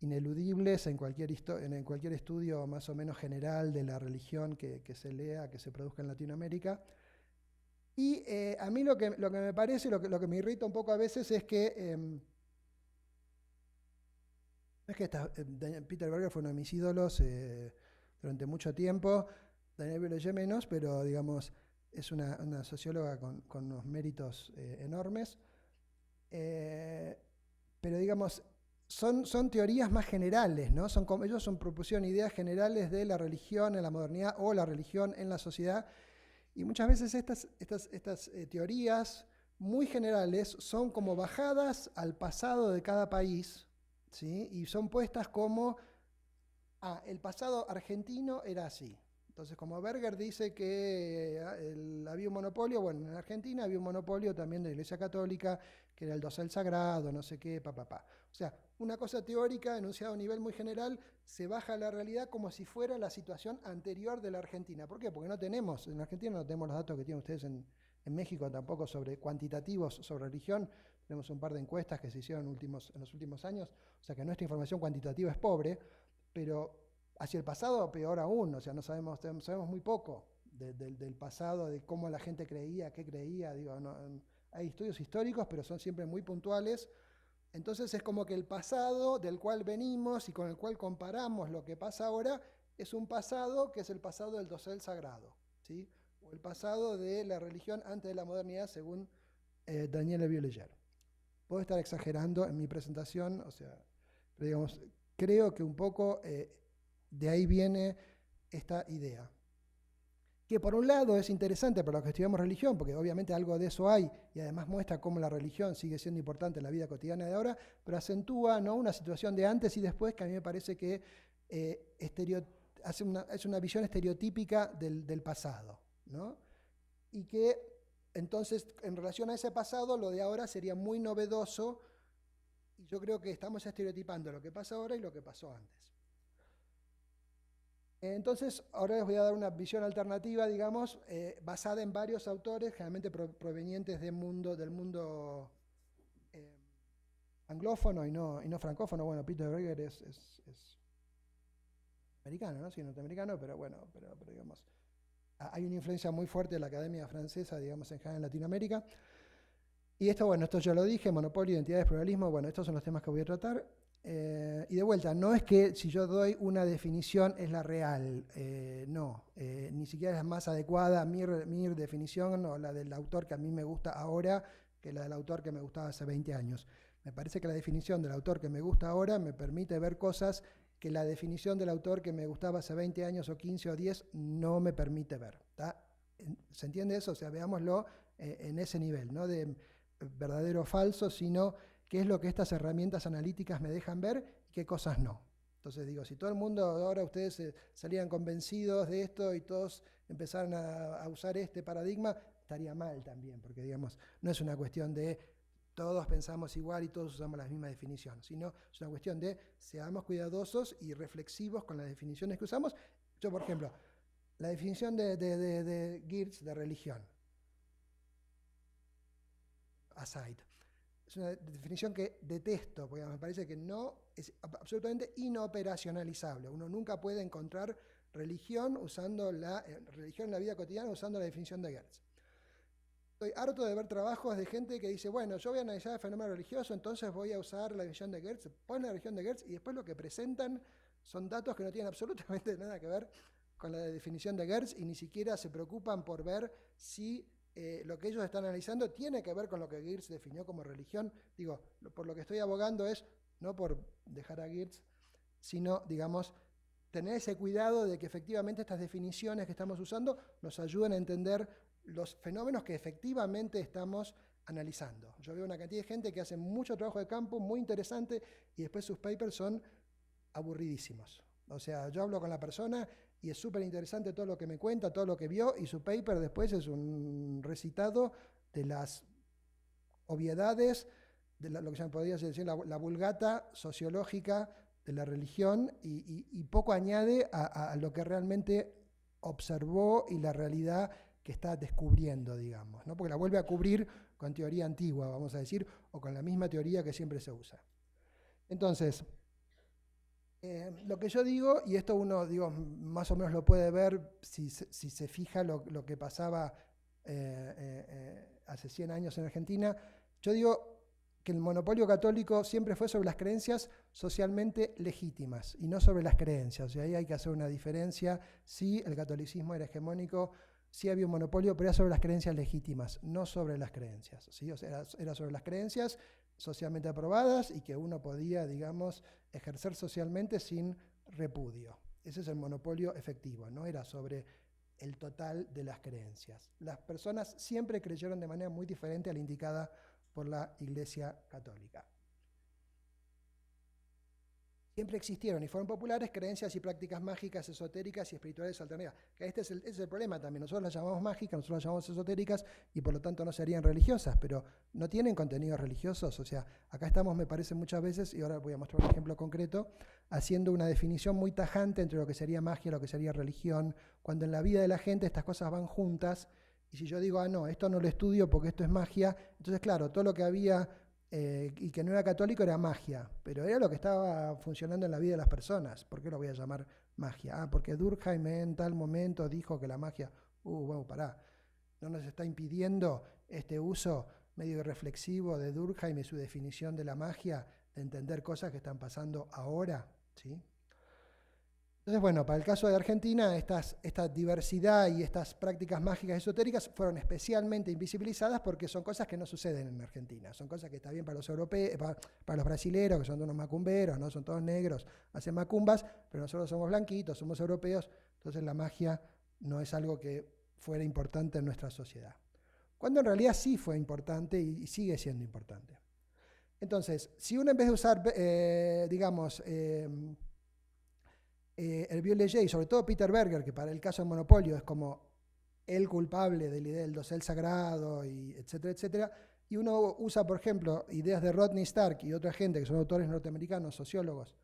ineludibles en cualquier estudio más o menos general de la religión que se lea, que se produzca en Latinoamérica. Y a mí lo que me parece, lo que me irrita un poco a veces es que Peter Berger fue uno de mis ídolos durante mucho tiempo, Daniel Biloyer menos, pero digamos es una socióloga con unos méritos enormes. Pero digamos, son teorías más generales, ¿no? Ellos propusieron ideas generales de la religión en la modernidad o la religión en la sociedad, y muchas veces estas teorías muy generales son como bajadas al pasado de cada país, ¿sí? Y son puestas como, el pasado argentino era así. Entonces, como Berger dice que había un monopolio, bueno, en Argentina había un monopolio también de la Iglesia Católica, que era el dosel sagrado, no sé qué, O sea, una cosa teórica enunciada a un nivel muy general, se baja a la realidad como si fuera la situación anterior de la Argentina. ¿Por qué? Porque en Argentina no tenemos los datos que tienen ustedes en México, tampoco sobre cuantitativos sobre religión. Tenemos un par de encuestas que se hicieron en los últimos años, o sea que nuestra información cuantitativa es pobre, pero hacia el pasado peor aún, o sea, sabemos muy poco del pasado, de cómo la gente creía, qué creía, digo, hay estudios históricos, pero son siempre muy puntuales. Entonces es como que el pasado del cual venimos y con el cual comparamos lo que pasa ahora es un pasado que es el pasado del dosel sagrado, ¿sí? O el pasado de la religión antes de la modernidad, según Daniel Violleyer. Puedo estar exagerando en mi presentación, o sea, pero digamos, creo que un poco de ahí viene esta idea. Que por un lado es interesante para los que estudiamos religión, porque obviamente algo de eso hay, y además muestra cómo la religión sigue siendo importante en la vida cotidiana de ahora, pero acentúa, ¿no?, una situación de antes y después que a mí me parece que es una visión estereotípica del pasado, ¿no? Y que entonces en relación a ese pasado lo de ahora sería muy novedoso, y yo creo que estamos estereotipando lo que pasa ahora y lo que pasó antes. Entonces, ahora les voy a dar una visión alternativa, digamos, basada en varios autores, generalmente provenientes del mundo anglófono y no francófono. Bueno, Peter Berger es americano, ¿no? Sí, norteamericano, pero bueno, pero digamos, hay una influencia muy fuerte de la academia francesa, digamos, en general en Latinoamérica. Y esto, bueno, esto ya lo dije, monopolio, identidades, pluralismo, bueno, estos son los temas que voy a tratar. Y de vuelta, no es que si yo doy una definición es la real, no, ni siquiera es más adecuada mi definición o la del autor que a mí me gusta ahora que la del autor que me gustaba hace 20 años. Me parece que la definición del autor que me gusta ahora me permite ver cosas que la definición del autor que me gustaba hace 20 años o 15 o 10 no me permite ver. ¿Tá? ¿Se entiende eso? O sea, veámoslo en ese nivel, no de verdadero o falso, sino qué es lo que estas herramientas analíticas me dejan ver y qué cosas no. Entonces digo, si todo el mundo ahora ustedes salían convencidos de esto y todos empezaran a usar este paradigma, estaría mal también, porque digamos, no es una cuestión de todos pensamos igual y todos usamos la misma definición, sino es una cuestión de seamos cuidadosos y reflexivos con las definiciones que usamos. Yo, por ejemplo, la definición de Geertz de religión, aside. Es una definición que detesto, porque me parece que no es absolutamente inoperacionalizable. Uno nunca puede encontrar religión religión en la vida cotidiana usando la definición de Geertz. Estoy harto de ver trabajos de gente que dice, bueno, yo voy a analizar el fenómeno religioso, entonces voy a usar la definición de Geertz, ponen la definición de Geertz y después lo que presentan son datos que no tienen absolutamente nada que ver con la definición de Geertz y ni siquiera se preocupan por ver si lo que ellos están analizando tiene que ver con lo que Geertz definió como religión. Digo, por lo que estoy abogando es, no por dejar a Geertz, sino, digamos, tener ese cuidado de que efectivamente estas definiciones que estamos usando nos ayuden a entender los fenómenos que efectivamente estamos analizando. Yo veo una cantidad de gente que hace mucho trabajo de campo, muy interesante, y después sus papers son aburridísimos. O sea, yo hablo con la persona y es súper interesante todo lo que me cuenta, todo lo que vio, y su paper después es un recitado de las obviedades, de lo que se podría decir la vulgata sociológica de la religión, y poco añade a lo que realmente observó y la realidad que está descubriendo, digamos, ¿no? Porque la vuelve a cubrir con teoría antigua, vamos a decir, o con la misma teoría que siempre se usa. Entonces, lo que yo digo, y esto uno más o menos lo puede ver si se fija lo que pasaba hace 100 años en Argentina, yo digo que el monopolio católico siempre fue sobre las creencias socialmente legítimas y no sobre las creencias. O sea, ahí hay que hacer una diferencia. Sí, el catolicismo era hegemónico, sí había un monopolio, pero era sobre las creencias legítimas, no sobre las creencias. ¿Sí? O sea, era sobre las creencias socialmente aprobadas y que uno podía, digamos, ejercer socialmente sin repudio. Ese es el monopolio efectivo, no era sobre el total de las creencias. Las personas siempre creyeron de manera muy diferente a la indicada por la Iglesia Católica. siempre existieron y fueron populares creencias y prácticas mágicas, esotéricas y espirituales alternativas. Que este es el problema también. Nosotros las llamamos mágicas, nosotros las llamamos esotéricas y por lo tanto no serían religiosas, pero no tienen contenidos religiosos. O sea, acá estamos, me parece, muchas veces, y ahora voy a mostrar un ejemplo concreto, haciendo una definición muy tajante entre lo que sería magia y lo que sería religión, cuando en la vida de la gente estas cosas van juntas. Y si yo digo, no, esto no lo estudio porque esto es magia, entonces claro, todo lo que había y que no era católico era magia, pero era lo que estaba funcionando en la vida de las personas. ¿Por qué lo voy a llamar magia? Porque Durkheim en tal momento dijo que la magia, bueno, pará, no nos está impidiendo este uso medio reflexivo de Durkheim y su definición de la magia, de entender cosas que están pasando ahora, ¿sí? Entonces, bueno, para el caso de Argentina, esta diversidad y estas prácticas mágicas esotéricas fueron especialmente invisibilizadas porque son cosas que no suceden en Argentina. Son cosas que están bien para los europeos, para los brasileros, que son unos macumberos, ¿no? Son todos negros, hacen macumbas, pero nosotros somos blanquitos, somos europeos, entonces la magia no es algo que fuera importante en nuestra sociedad. Cuando en realidad sí fue importante y sigue siendo importante. Entonces, si uno en vez de usar, Hervieux Leger y sobre todo Peter Berger, que para el caso del monopolio es como el culpable de la idea del dosel sagrado, y etcétera, etcétera, y uno usa, por ejemplo, ideas de Rodney Stark y otra gente que son autores norteamericanos, sociólogos,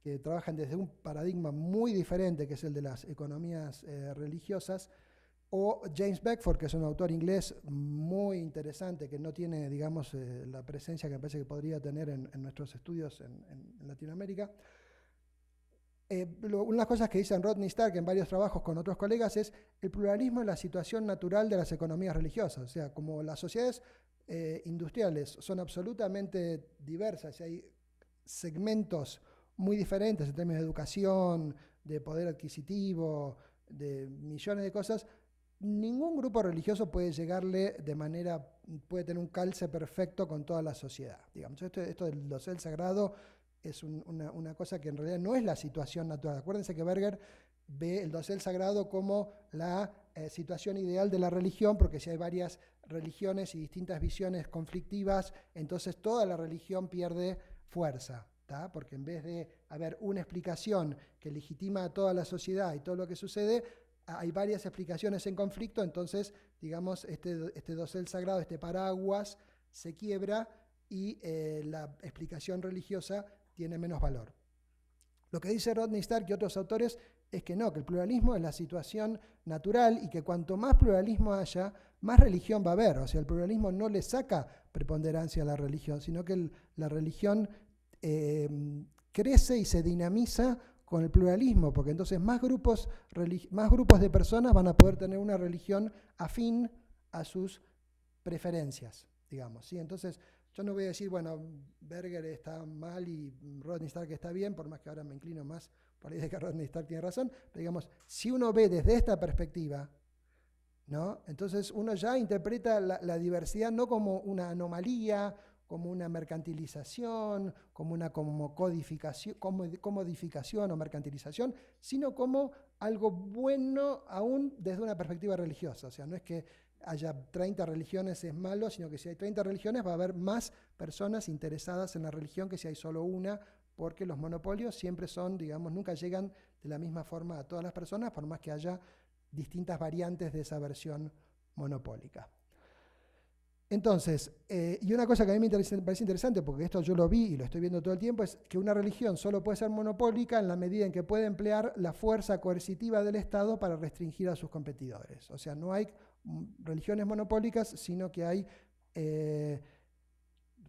que trabajan desde un paradigma muy diferente, que es el de las economías religiosas, o James Beckford, que es un autor inglés muy interesante, que no tiene, digamos, la presencia que me parece que podría tener en nuestros estudios en Latinoamérica. Una de las cosas que dicen Rodney Stark en varios trabajos con otros colegas es el pluralismo es la situación natural de las economías religiosas. O sea, como las sociedades industriales son absolutamente diversas y hay segmentos muy diferentes en términos de educación, de poder adquisitivo, de millones de cosas, ningún grupo religioso puede llegarle puede tener un calce perfecto con toda la sociedad. Digamos, esto del dosel sagrado es una cosa que en realidad no es la situación natural. Acuérdense que Berger ve el dosel sagrado como la situación ideal de la religión, porque si hay varias religiones y distintas visiones conflictivas, entonces toda la religión pierde fuerza, ¿tá? Porque en vez de haber una explicación que legitima a toda la sociedad y todo lo que sucede, hay varias explicaciones en conflicto, entonces, digamos, este dosel sagrado, este paraguas, se quiebra y la explicación religiosa tiene menos valor. Lo que dice Rodney Stark y otros autores es que no, que el pluralismo es la situación natural y que cuanto más pluralismo haya, más religión va a haber. O sea, el pluralismo no le saca preponderancia a la religión, sino que la religión crece y se dinamiza con el pluralismo, porque entonces más grupos de personas van a poder tener una religión afín a sus preferencias, digamos, ¿sí? Entonces, yo no voy a decir, bueno, Berger está mal y Rodney Stark está bien, por más que ahora me inclino más por la idea de que Rodney Stark tiene razón, pero digamos, si uno ve desde esta perspectiva, ¿no? Entonces uno ya interpreta la diversidad no como una anomalía, como una mercantilización, como una comodificación o mercantilización, sino como algo bueno aún desde una perspectiva religiosa. O sea, no es que haya 30 religiones es malo, sino que si hay 30 religiones va a haber más personas interesadas en la religión que si hay solo una, porque los monopolios siempre son, digamos, nunca llegan de la misma forma a todas las personas, por más que haya distintas variantes de esa versión monopólica. Entonces, y una cosa que a mí me parece interesante, porque esto yo lo vi y lo estoy viendo todo el tiempo, es que una religión solo puede ser monopólica en la medida en que puede emplear la fuerza coercitiva del Estado para restringir a sus competidores. O sea, no hay religiones monopólicas, sino que hay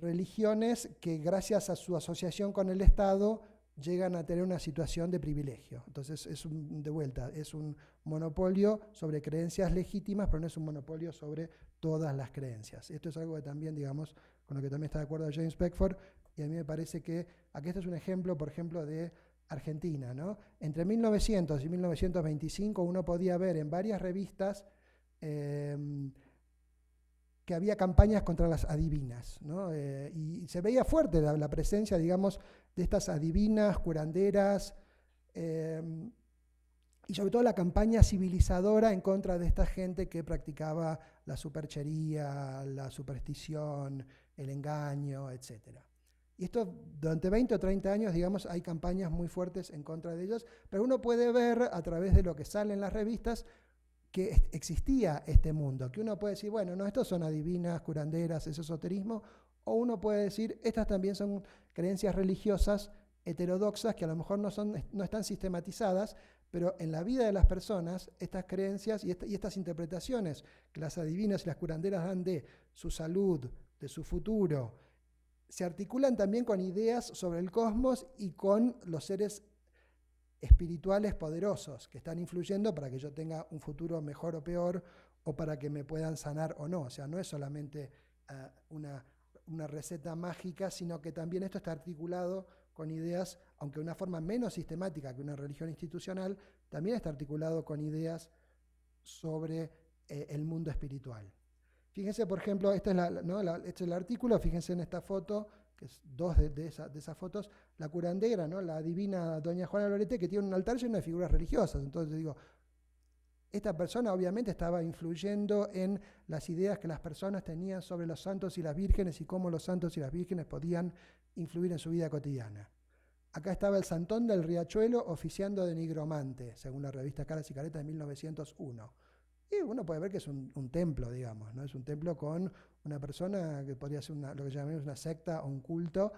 religiones que gracias a su asociación con el Estado llegan a tener una situación de privilegio. Entonces, es un monopolio sobre creencias legítimas, pero no es un monopolio sobre todas las creencias. Esto es algo que también, digamos, con lo que también está de acuerdo James Beckford, y a mí me parece que aquí este es un ejemplo, por ejemplo, de Argentina, ¿no? Entre 1900 y 1925 uno podía ver en varias revistas que había campañas contra las adivinas, ¿no? Y se veía fuerte la presencia, digamos, de estas adivinas, curanderas, y sobre todo la campaña civilizadora en contra de esta gente que practicaba la superchería, la superstición, el engaño, etc. Y esto durante 20 o 30 años, digamos, hay campañas muy fuertes en contra de ellos, pero uno puede ver a través de lo que sale en las revistas que existía este mundo, que uno puede decir, bueno, no, estos son adivinas, curanderas, es esoterismo, o uno puede decir, estas también son creencias religiosas heterodoxas que a lo mejor no están sistematizadas, pero en la vida de las personas, estas creencias y estas interpretaciones que las adivinas y las curanderas dan de su salud, de su futuro, se articulan también con ideas sobre el cosmos y con los seres espirituales poderosos que están influyendo para que yo tenga un futuro mejor o peor, o para que me puedan sanar o no. O sea, no es solamente una receta mágica, sino que también esto está articulado con ideas, aunque de una forma menos sistemática que una religión institucional, también está articulado con ideas sobre el mundo espiritual. Fíjense, por ejemplo, este es el artículo, fíjense en esta foto, que es dos de esas fotos, la curandera, ¿no? La adivina doña Juana Lorete, que tiene un altar lleno de figuras religiosas. Entonces digo, esta persona obviamente estaba influyendo en las ideas que las personas tenían sobre los santos y las vírgenes y cómo los santos y las vírgenes podían influir en su vida cotidiana. Acá estaba el Santón del Riachuelo oficiando de nigromante, según la revista Caras y Caretas de 1901. Y uno puede ver que es un templo, digamos, ¿no? Es un templo con una persona que podría ser lo que llamamos una secta o un culto,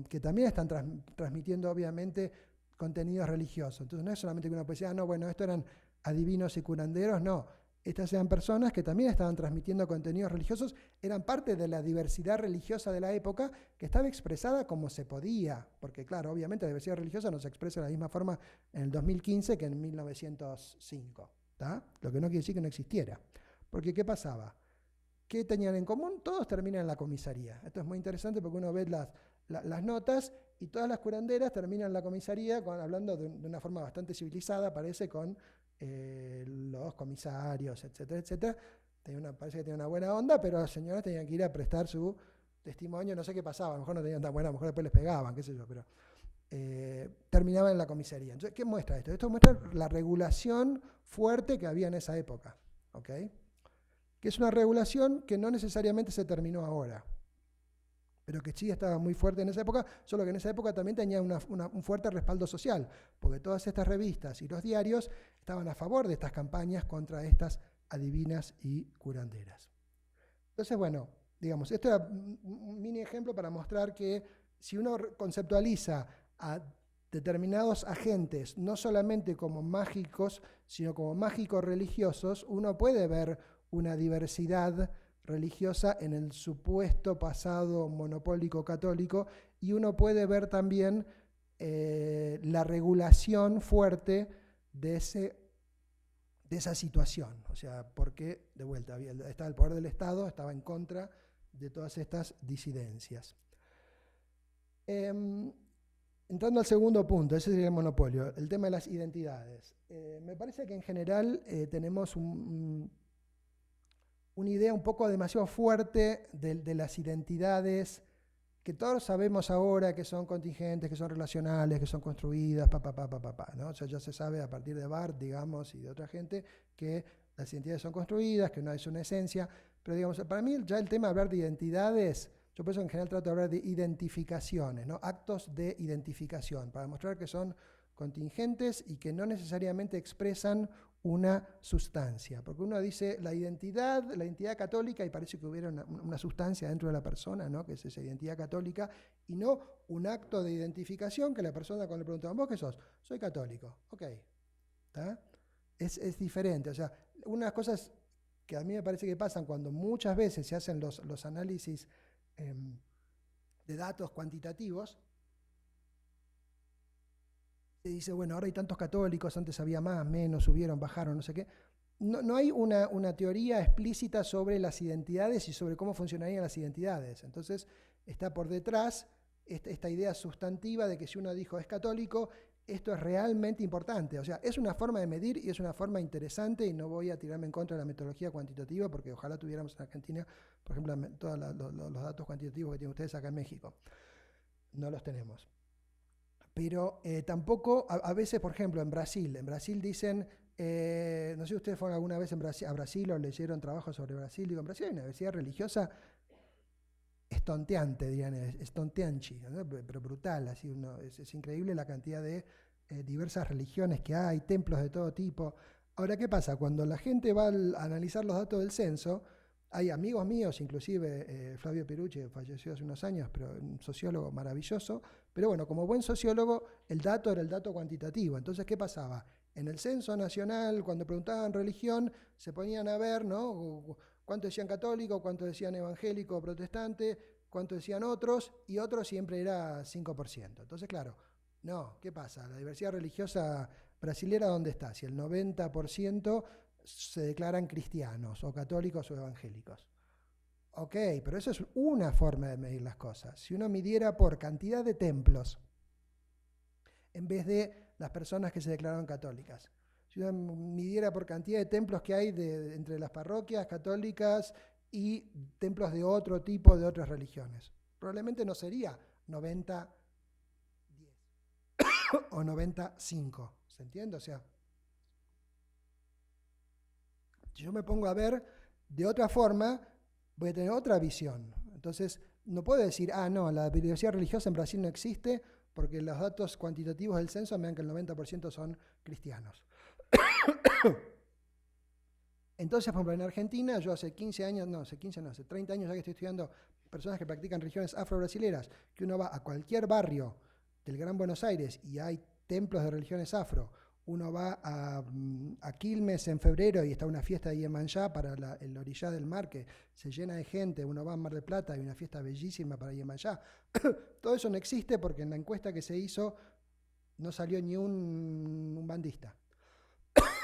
que también están transmitiendo obviamente contenidos religiosos. Entonces no es solamente que uno puede decir, no, bueno, estos eran adivinos y curanderos, no. Estas eran personas que también estaban transmitiendo contenidos religiosos, eran parte de la diversidad religiosa de la época que estaba expresada como se podía, porque claro, obviamente la diversidad religiosa no se expresa de la misma forma en el 2015 que en 1905. Lo que no quiere decir que no existiera. Porque ¿qué pasaba? ¿Qué tenían en común? Todos terminan en la comisaría. Esto es muy interesante porque uno ve las notas y todas las curanderas terminan en la comisaría hablando de una forma bastante civilizada, parece, con los comisarios, etcétera, etcétera. Parece que tenía una buena onda, pero las señoras tenían que ir a prestar su testimonio. No sé qué pasaba, a lo mejor no tenían tan buena, a lo mejor después les pegaban, qué sé yo, pero terminaban en la comisaría. Entonces, ¿qué muestra esto? Esto muestra la regulación fuerte que había en esa época, ¿ok? Que es una regulación que no necesariamente se terminó ahora, pero que sí estaba muy fuerte en esa época, solo que en esa época también tenía un fuerte respaldo social, porque todas estas revistas y los diarios estaban a favor de estas campañas contra estas adivinas y curanderas. Entonces, bueno, digamos, esto era un mini ejemplo para mostrar que si uno conceptualiza a determinados agentes, no solamente como mágicos, sino como mágicos religiosos, uno puede ver una diversidad religiosa en el supuesto pasado monopólico católico, y uno puede ver también la regulación fuerte de esa situación. O sea, porque, de vuelta, estaba el poder del Estado, estaba en contra de todas estas disidencias. Entrando al segundo punto, ese sería el monopolio, el tema de las identidades. Me parece que en general tenemos una idea un poco demasiado fuerte de las identidades que todos sabemos ahora que son contingentes, que son relacionales, que son construidas, ¿no? O sea, ya se sabe a partir de Barth, digamos, y de otra gente, que las identidades son construidas, que no es una esencia, pero digamos, para mí ya el tema de hablar de identidades, yo por eso en general trato de hablar de identificaciones, ¿no? Actos de identificación, para demostrar que son contingentes y que no necesariamente expresan una sustancia. Porque uno dice la identidad católica, y parece que hubiera una sustancia dentro de la persona, ¿no? Que es esa identidad católica, y no un acto de identificación que la persona, cuando le preguntan, ¿vos qué sos? Soy católico. Ok. ¿Tá? Es diferente. O sea, unas cosas que a mí me parece que pasan cuando muchas veces se hacen los análisis de datos cuantitativos, se dice, bueno, ahora hay tantos católicos, antes había más, menos, subieron, bajaron, no sé qué. No hay una teoría explícita sobre las identidades y sobre cómo funcionarían las identidades. Entonces está por detrás esta idea sustantiva de que si uno dijo es católico, esto es realmente importante. O sea, es una forma de medir y es una forma interesante, y no voy a tirarme en contra de la metodología cuantitativa, porque ojalá tuviéramos en Argentina, por ejemplo, todos los datos cuantitativos que tienen ustedes acá en México. No los tenemos. Pero tampoco, a veces, por ejemplo, en Brasil dicen, no sé si ustedes fueron alguna vez a Brasil o leyeron trabajos sobre Brasil. Digo, en Brasil hay una diversidad religiosa estonteante, dirían, estonteanchi, ¿no? Pero brutal, así es increíble la cantidad de diversas religiones que hay, templos de todo tipo. Ahora, ¿qué pasa? Cuando la gente va a analizar los datos del censo, hay amigos míos, inclusive Flavio Perucci, falleció hace unos años, pero un sociólogo maravilloso, pero bueno, como buen sociólogo, el dato era el dato cuantitativo. Entonces, ¿qué pasaba? En el censo nacional, cuando preguntaban religión, se ponían a ver, ¿no? Cuánto decían católico, cuánto decían evangélico o protestante, cuánto decían otros, y otros siempre era 5%. Entonces, claro, no, ¿qué pasa? La diversidad religiosa brasilera, ¿dónde está? Si el 90% se declaran cristianos, o católicos o evangélicos. Ok, pero eso es una forma de medir las cosas. Si uno midiera por cantidad de templos, en vez de las personas que se declararon católicas, si uno midiera por cantidad de templos que hay entre las parroquias católicas y templos de otro tipo, de otras religiones, probablemente no sería 90-10 o 90-5, ¿se entiende? O sea, si yo me pongo a ver de otra forma, voy a tener otra visión. Entonces, no puedo decir, no, la diversidad religiosa en Brasil no existe, porque los datos cuantitativos del censo me dan que el 90% son cristianos. Entonces, por ejemplo, en Argentina, yo hace 30 años ya que estoy estudiando personas que practican religiones afro-brasileras, que uno va a cualquier barrio del Gran Buenos Aires y hay templos de religiones afro. Uno va a Quilmes en febrero y está una fiesta de Iemanjá para el orillá del mar, que se llena de gente. Uno va a Mar del Plata y hay una fiesta bellísima para Iemanjá. Todo eso no existe porque en la encuesta que se hizo no salió ni un bandista.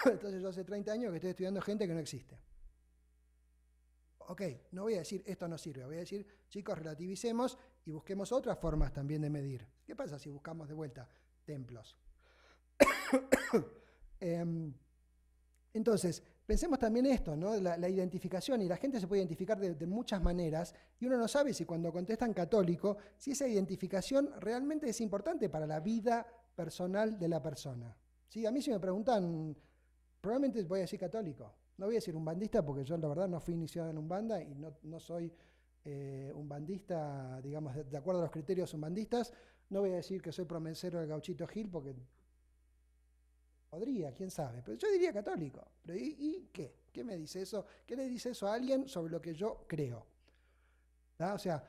Entonces yo hace 30 años que estoy estudiando gente que no existe. Ok, no voy a decir esto no sirve, voy a decir, chicos, relativicemos y busquemos otras formas también de medir. ¿Qué pasa si buscamos de vuelta templos? Entonces, pensemos también esto, ¿no? La identificación, y la gente se puede identificar de muchas maneras, y uno no sabe si cuando contestan católico, si esa identificación realmente es importante para la vida personal de la persona. ¿Sí? A mí si me preguntan, probablemente voy a decir católico, no voy a decir umbandista porque yo la verdad no fui iniciado en umbanda y no soy umbandista, digamos, de acuerdo a los criterios umbandistas. No voy a decir que soy promesero del Gauchito Gil porque podría, quién sabe, pero yo diría católico. Pero ¿y qué? ¿Qué me dice eso? ¿Qué le dice eso a alguien sobre lo que yo creo? ¿Ah? O sea,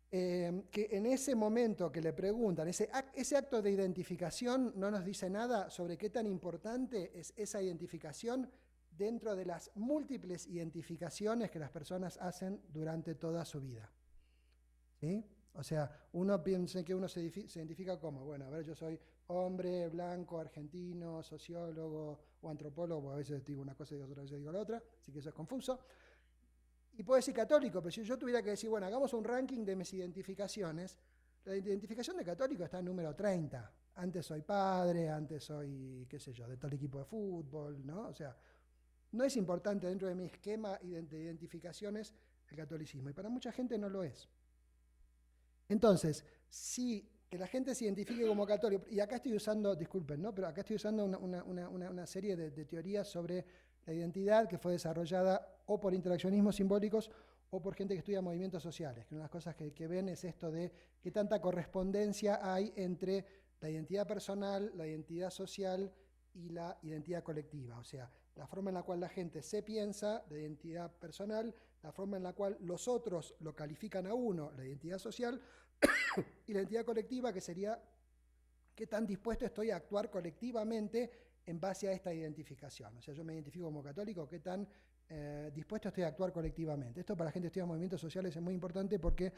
que en ese momento que le preguntan, ese acto de identificación no nos dice nada sobre qué tan importante es esa identificación dentro de las múltiples identificaciones que las personas hacen durante toda su vida. ¿Sí? O sea, uno piensa que uno se identifica como, bueno, a ver, yo soy hombre, blanco, argentino, sociólogo o antropólogo, a veces digo una cosa y otra vez digo la otra, así que eso es confuso. Y puedo decir católico, pero si yo tuviera que decir, bueno, hagamos un ranking de mis identificaciones, la identificación de católico está en número 30. Antes soy padre, antes soy, qué sé yo, de tal equipo de fútbol, ¿no? O sea, no es importante dentro de mi esquema de identificaciones el catolicismo, y para mucha gente no lo es. Entonces, si que la gente se identifique como católico, y acá estoy usando, disculpen, ¿no? Pero acá estoy usando una serie de teorías sobre la identidad que fue desarrollada o por interaccionismos simbólicos o por gente que estudia movimientos sociales, que una de las cosas que ven es esto de qué tanta correspondencia hay entre la identidad personal, la identidad social y la identidad colectiva, o sea, la forma en la cual la gente se piensa, la identidad personal, la forma en la cual los otros lo califican a uno, la identidad social, y la identidad colectiva, que sería qué tan dispuesto estoy a actuar colectivamente en base a esta identificación. O sea, yo me identifico como católico, qué tan dispuesto estoy a actuar colectivamente. Esto para la gente que estudia movimientos sociales es muy importante porque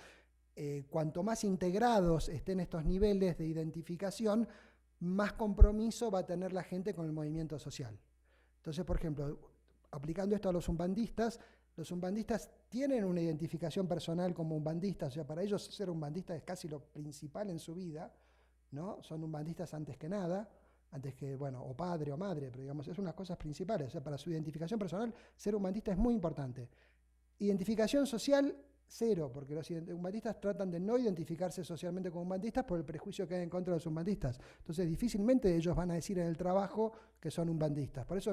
cuanto más integrados estén estos niveles de identificación, más compromiso va a tener la gente con el movimiento social. Entonces, por ejemplo, aplicando esto a los umbandistas tienen una identificación personal como umbandistas, o sea, para ellos ser umbandista es casi lo principal en su vida, ¿no? Son umbandistas antes que nada, antes que, bueno, o padre o madre, pero digamos, es unas cosas principales, o sea, para su identificación personal, ser umbandista es muy importante. Identificación social, cero, porque los umbandistas tratan de no identificarse socialmente como umbandistas por el prejuicio que hay en contra de los umbandistas. Entonces, difícilmente ellos van a decir en el trabajo que son umbandistas. Por eso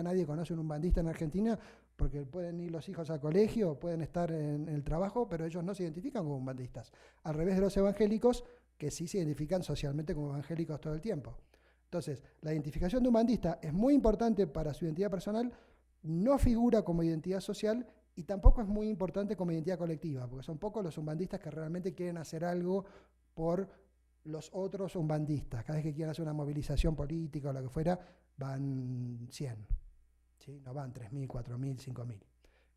nadie conoce un umbandista en Argentina, porque pueden ir los hijos al colegio, pueden estar en el trabajo, pero ellos no se identifican como umbandistas. Al revés de los evangélicos, que sí se identifican socialmente como evangélicos todo el tiempo. Entonces, la identificación de umbandista es muy importante para su identidad personal, no figura como identidad social y tampoco es muy importante como identidad colectiva, porque son pocos los umbandistas que realmente quieren hacer algo por los otros umbandistas. Cada vez que quieren hacer una movilización política o lo que fuera, van 100, ¿sí? No van 3.000, 4.000, 5.000.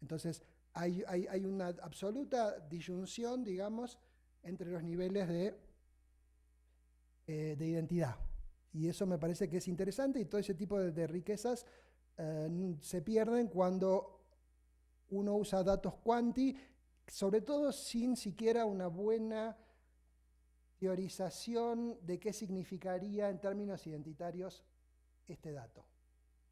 Entonces, hay una absoluta disyunción, digamos, entre los niveles de identidad. Y eso me parece que es interesante, y todo ese tipo de riquezas se pierden cuando uno usa datos cuanti, sobre todo sin siquiera una buena teorización de qué significaría en términos identitarios este dato.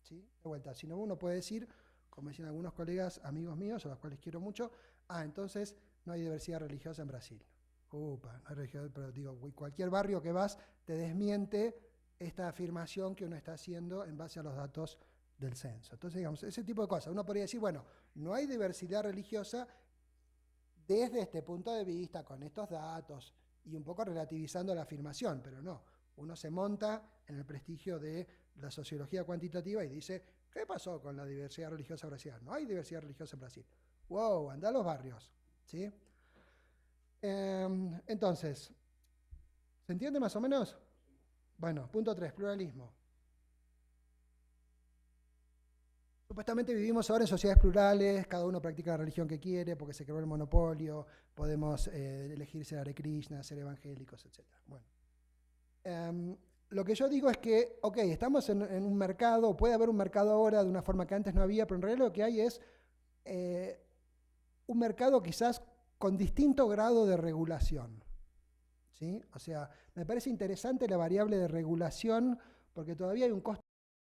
¿Sí? De vuelta, si no, uno puede decir, como decían algunos colegas, amigos míos, a los cuales quiero mucho, entonces no hay diversidad religiosa en Brasil. No hay religiosidad, pero digo, cualquier barrio que vas te desmiente esta afirmación que uno está haciendo en base a los datos del censo. Entonces, digamos, ese tipo de cosas. Uno podría decir, bueno, no hay diversidad religiosa desde este punto de vista, con estos datos, y un poco relativizando la afirmación, pero no. Uno se monta en el prestigio de la sociología cuantitativa y dice, ¿qué pasó con la diversidad religiosa brasileña? No hay diversidad religiosa en Brasil. ¡Wow! Anda a los barrios. ¿Sí? Entonces, ¿se entiende más o menos? Bueno, punto 3, pluralismo. Supuestamente vivimos ahora en sociedades plurales, cada uno practica la religión que quiere porque se creó el monopolio, podemos elegir ser Hare Krishna, ser evangélicos, etc. Bueno, lo que yo digo es que, ok, estamos en un mercado, puede haber un mercado ahora de una forma que antes no había, pero en realidad lo que hay es un mercado quizás con distinto grado de regulación. ¿Sí? O sea, me parece interesante la variable de regulación porque todavía hay un costo